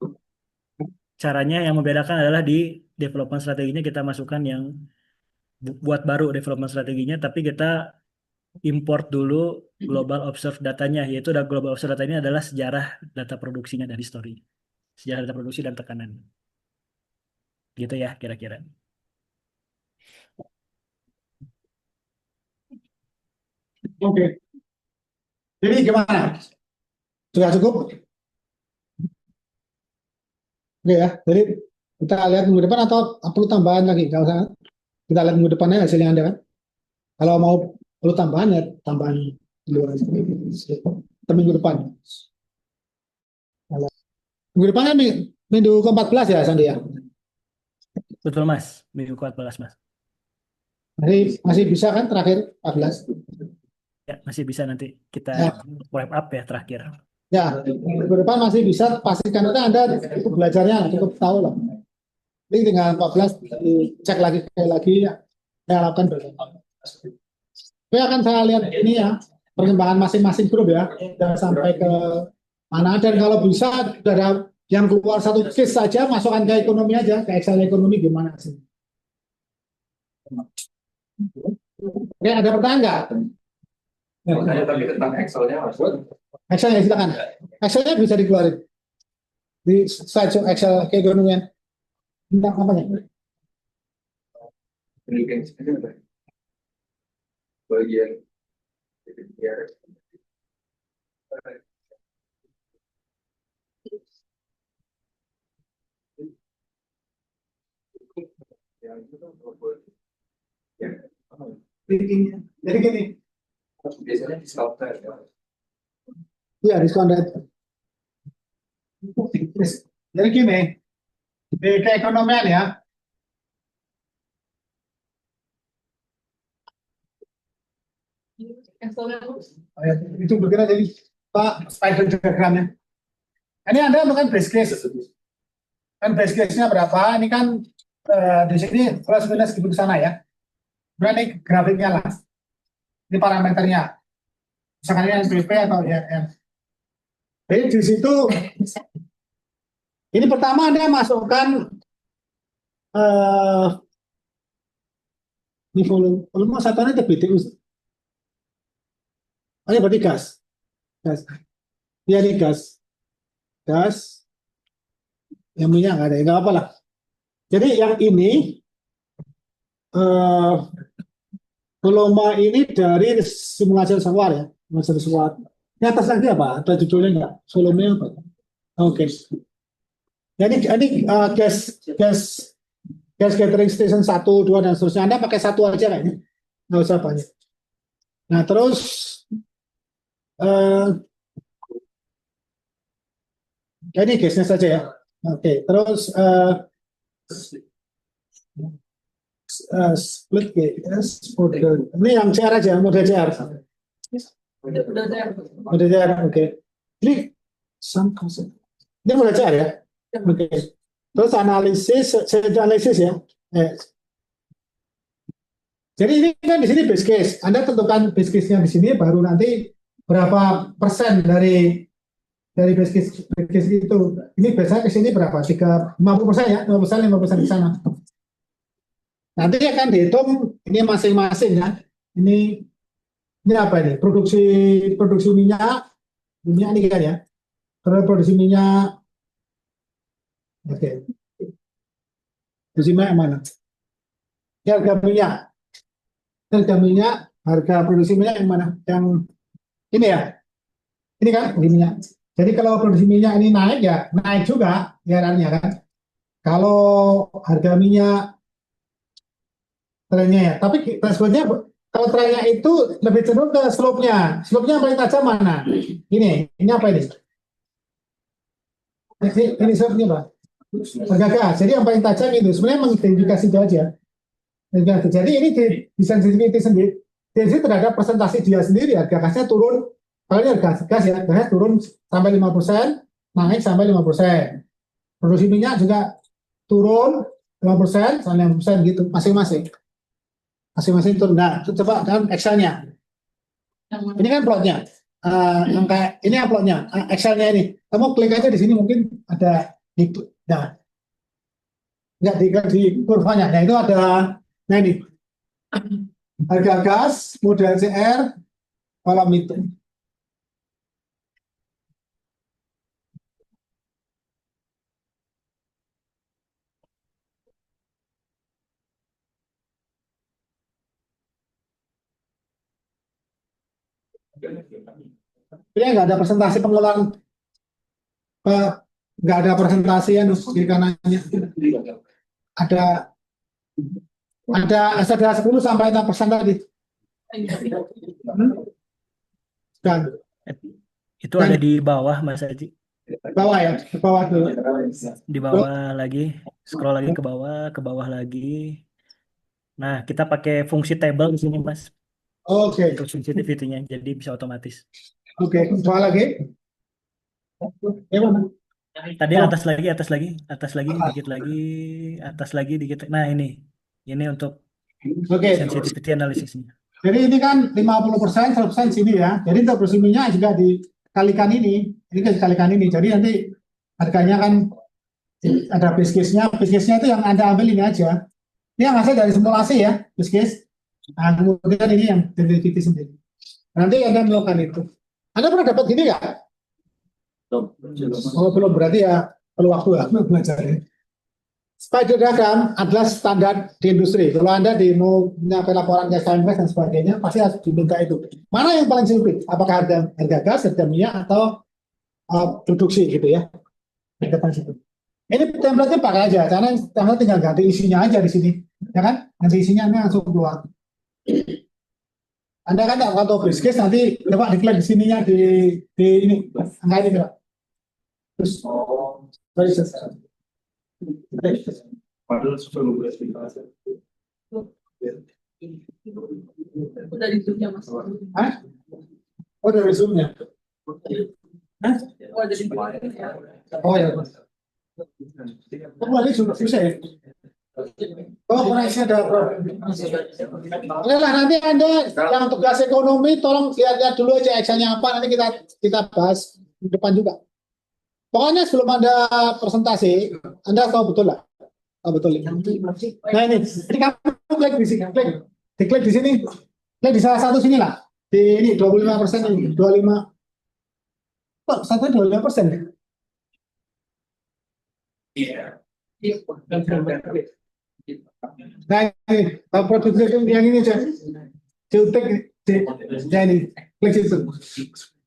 caranya. Yang membedakan adalah di development strateginya kita masukkan yang buat baru development strateginya, tapi kita import dulu global observed datanya, yaitu global observed data ini adalah sejarah data produksinya dari story, sejarah data produksi dan tekanan. Gitu ya kira-kira. Oke. Jadi gimana? Sudah cukup? Oke ya. Jadi kita lihat minggu depan atau perlu tambahan lagi? Kalau usah. Kita lihat minggu depannya hasilnya ada kan. Kalau mau perlu tambahan ya tambahan di luar aja. Kita minggu depan. Minggu depan kan minggu ke-14 ya Sandi ya. Betul Mas, minggu 14 Mas. Masih bisa kan terakhir 14? Ya, masih bisa nanti kita Ya. wrap up ya terakhir. Ya, minggu depan masih bisa pastikan itu Anda cukup belajarnya, cukup tahu lah. Ini tinggal 14 cek lagi saya lakukan besok. Oke, akan saya lihat ini ya perkembangan masing-masing grup ya, sudah sampai ke mana, dan kalau bisa sudah ada yang keluar satu case saja, masukkan ke ekonomi aja, ke Excel ekonomi gimana sih? Oke, ada pertanyaan nggak? Makanya tapi tentang Excel-nya Mas. Excel ya silakan. Excelnya bisa dikeluarin di slideshow Excel keekonomian. Tentang apa ya? Pendidikan bagian ya. Jadi gini, Biasanya discount ya. ya diskon rate. Jadi gini, di keekonomian ya, itu berkira jadi Pak spider diagramnya. Ini Anda bukan base case, kan base case-nya berapa? Ini kan di sini plus minus di sana ya. Berarti grafiknya lah, ini parameternya. Misalkan ini NPV atau IRR. Jadi di situ, ini pertama Anda masukkan ini volume satuannya itu BTU. Oh ya berarti gas. Iya ini gas. Yang minyak nggak ada, nggak apa lah. Jadi yang ini volume ini dari simulasi reservoir ya, simulasi reservoir. Ini atas lagi apa? Ada judulnya nggak? Volume apa? Oke. Jadi ini gas gathering station 1, 2 dan seterusnya. Anda pakai satu aja kayaknya, nggak usah banyak. Nah terus ini gasnya saja ya. Oke. Terus split gas model. Ini yang CR aja, model CR. Model CR, oke. Ini ini model CR ya. Oke. Terus analisis ya. Jadi ini kan di sini base case. Anda tentukan base case-nya di sini, baru nanti berapa persen dari base case itu. Ini biasanya ke sini berapa? 50% ya, 50% di sana. Nanti akan dihitung ini masing-masing ya. Ini apa ini? Produksi minyak ini kan ya. Terus produksi minyak. Oke. Produksi minyak yang mana? Ya, harga minyak, harga produksi minyak yang mana? Yang ini ya. Ini kan minyak. Jadi kalau produksi minyak ini naik ya naik juga ya kan. Kalau harga minyak trennya ya, tapi sebetulnya kalau trennya itu lebih cenderung ke slope-nya. Slope-nya yang paling tajam mana? Ini apa ini? Ini slope-nya apa? Harga gas. Jadi yang paling tajam itu sebenarnya mengidentifikasi itu aja. Jadi ini di sensitivity sendiri. Jadi terhadap presentasi dia sendiri harga gasnya turun. Kalau ini harga gas ya, gasnya turun sampai 5%, naik sampai 5%. Produksi minyak juga turun 5% sampai 5% gitu, masing-masing turun. Nah, coba dalam Excel-nya. Ini kan plotnya. angka ini uploadnya, Excelnya ini. Kamu klik aja di sini mungkin ada nah, nggak di kurvanya. Nah itu ada, nah ini harga gas, modal CR, kolom itu. Ini nggak ada presentasi pengelolaan, nggak ada presentasi yang di kanannya. Ada ada 10 sampai 6% tadi. Dan Itu ada di bawah Mas Aji. bawah ya, ke bawah dulu. Di bawah lagi, scroll lagi ke bawah lagi. Nah, kita pakai fungsi table di sini Mas, Oke, untuk sensitivity-nya, jadi bisa otomatis. oke. Soal lagi. Ya, mana? Tadi Oh. atas lagi, dikit lagi, atas lagi, dikit. Nah, ini untuk Oke. sensitivity analisisnya. Jadi ini kan 50%, 100% sini ya. Jadi untuk bersiminya juga dikalikan ini dikalikan ini. Jadi nanti harganya kan ada base case-nya itu yang Anda ambil ini aja. Ini yang hasil dari simulasi ya, base case. Nah, kemudian ini yang sensitivity sendiri. Nanti Anda melakukan itu. Anda pernah dapat gini nggak? Oh, belum, berarti ya perlu waktu ya belajar. Spider diagram adalah standar di industri. Kalau Anda mau menyampaikan laporan ke KMS dan sebagainya, pasti harus diminta itu. Mana yang paling sempit? Apakah harga gas, harga minyak, atau produksi gitu ya? Ini template-nya pakai aja, karena Anda tinggal ganti isinya aja di sini, ya kan? Nanti isinya ini langsung keluar. Anda kan nggak tahu base case, nanti coba diklik di sininya di ini angka ini Pak. Terus Udah di Zoom-nya, Mas. Hah? Oh, dari Zoom-nya. Hah? Oh, ada di Oh ya. Oh, balik sudah bisa ya? Oh, koneksi ada problem. Oke lah, nanti Anda yang tugas ekonomi tolong lihat dulu aja Excel-nya apa, nanti kita bahas di depan juga. Pokoknya sebelum Anda presentasi, Anda tahu betul lah. Tahu betul. Nah ini kamu klik di sini, klik di sini, klik di salah satu sini lah. Di ini 25% ini, 25. Kok satu 25%? Iya. Nah ini, produksi yang ini aja. Ciltek, ya ini, klik situ.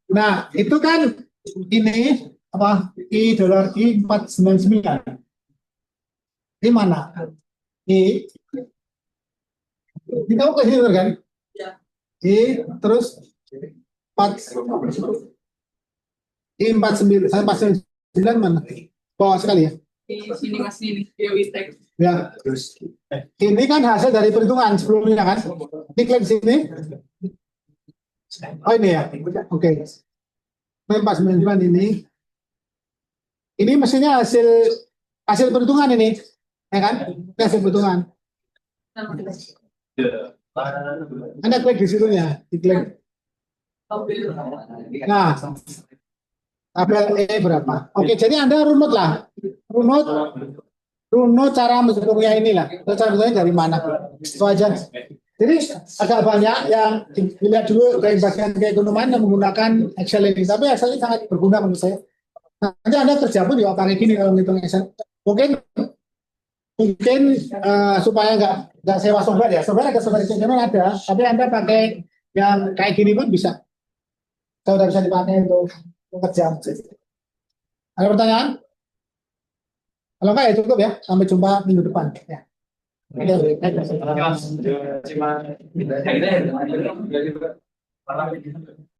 Nah itu kan ini apa? $I 499. Di mana? Ini kamu ke sini kan? Ya. Terus 49 mana? Bawah sekali ya. Di sini Mas ini, Bioitek. Ya. Ini kan hasil dari perhitungan sebelumnya kan? Diklik di sini. Oh ini ya. Oke. 499 ini. Ini mestinya hasil perhitungan ini. Ya kan? Ini hasil perhitungan. Anda klik di situnya, diklik. Nah, tabel E berapa? Oke, jadi Anda runut lah. Runut cara menghitungnya inilah. Cara menghitungnya dari mana? Itu aja. Jadi agak banyak yang dilihat dulu dari bagian keekonomian yang menggunakan Excel ini. Tapi Excel ini sangat berguna menurut saya. Nanti Anda kerja pun juga pakai gini kalau menghitung Excel. Mungkin supaya nggak sewa software ya. Software ada, tapi Anda pakai yang kayak gini pun bisa. Saya udah bisa dipakai untuk kerja. Ada pertanyaan? Kalau enggak ya cukup ya. Sampai jumpa minggu depan. Ya. Cuma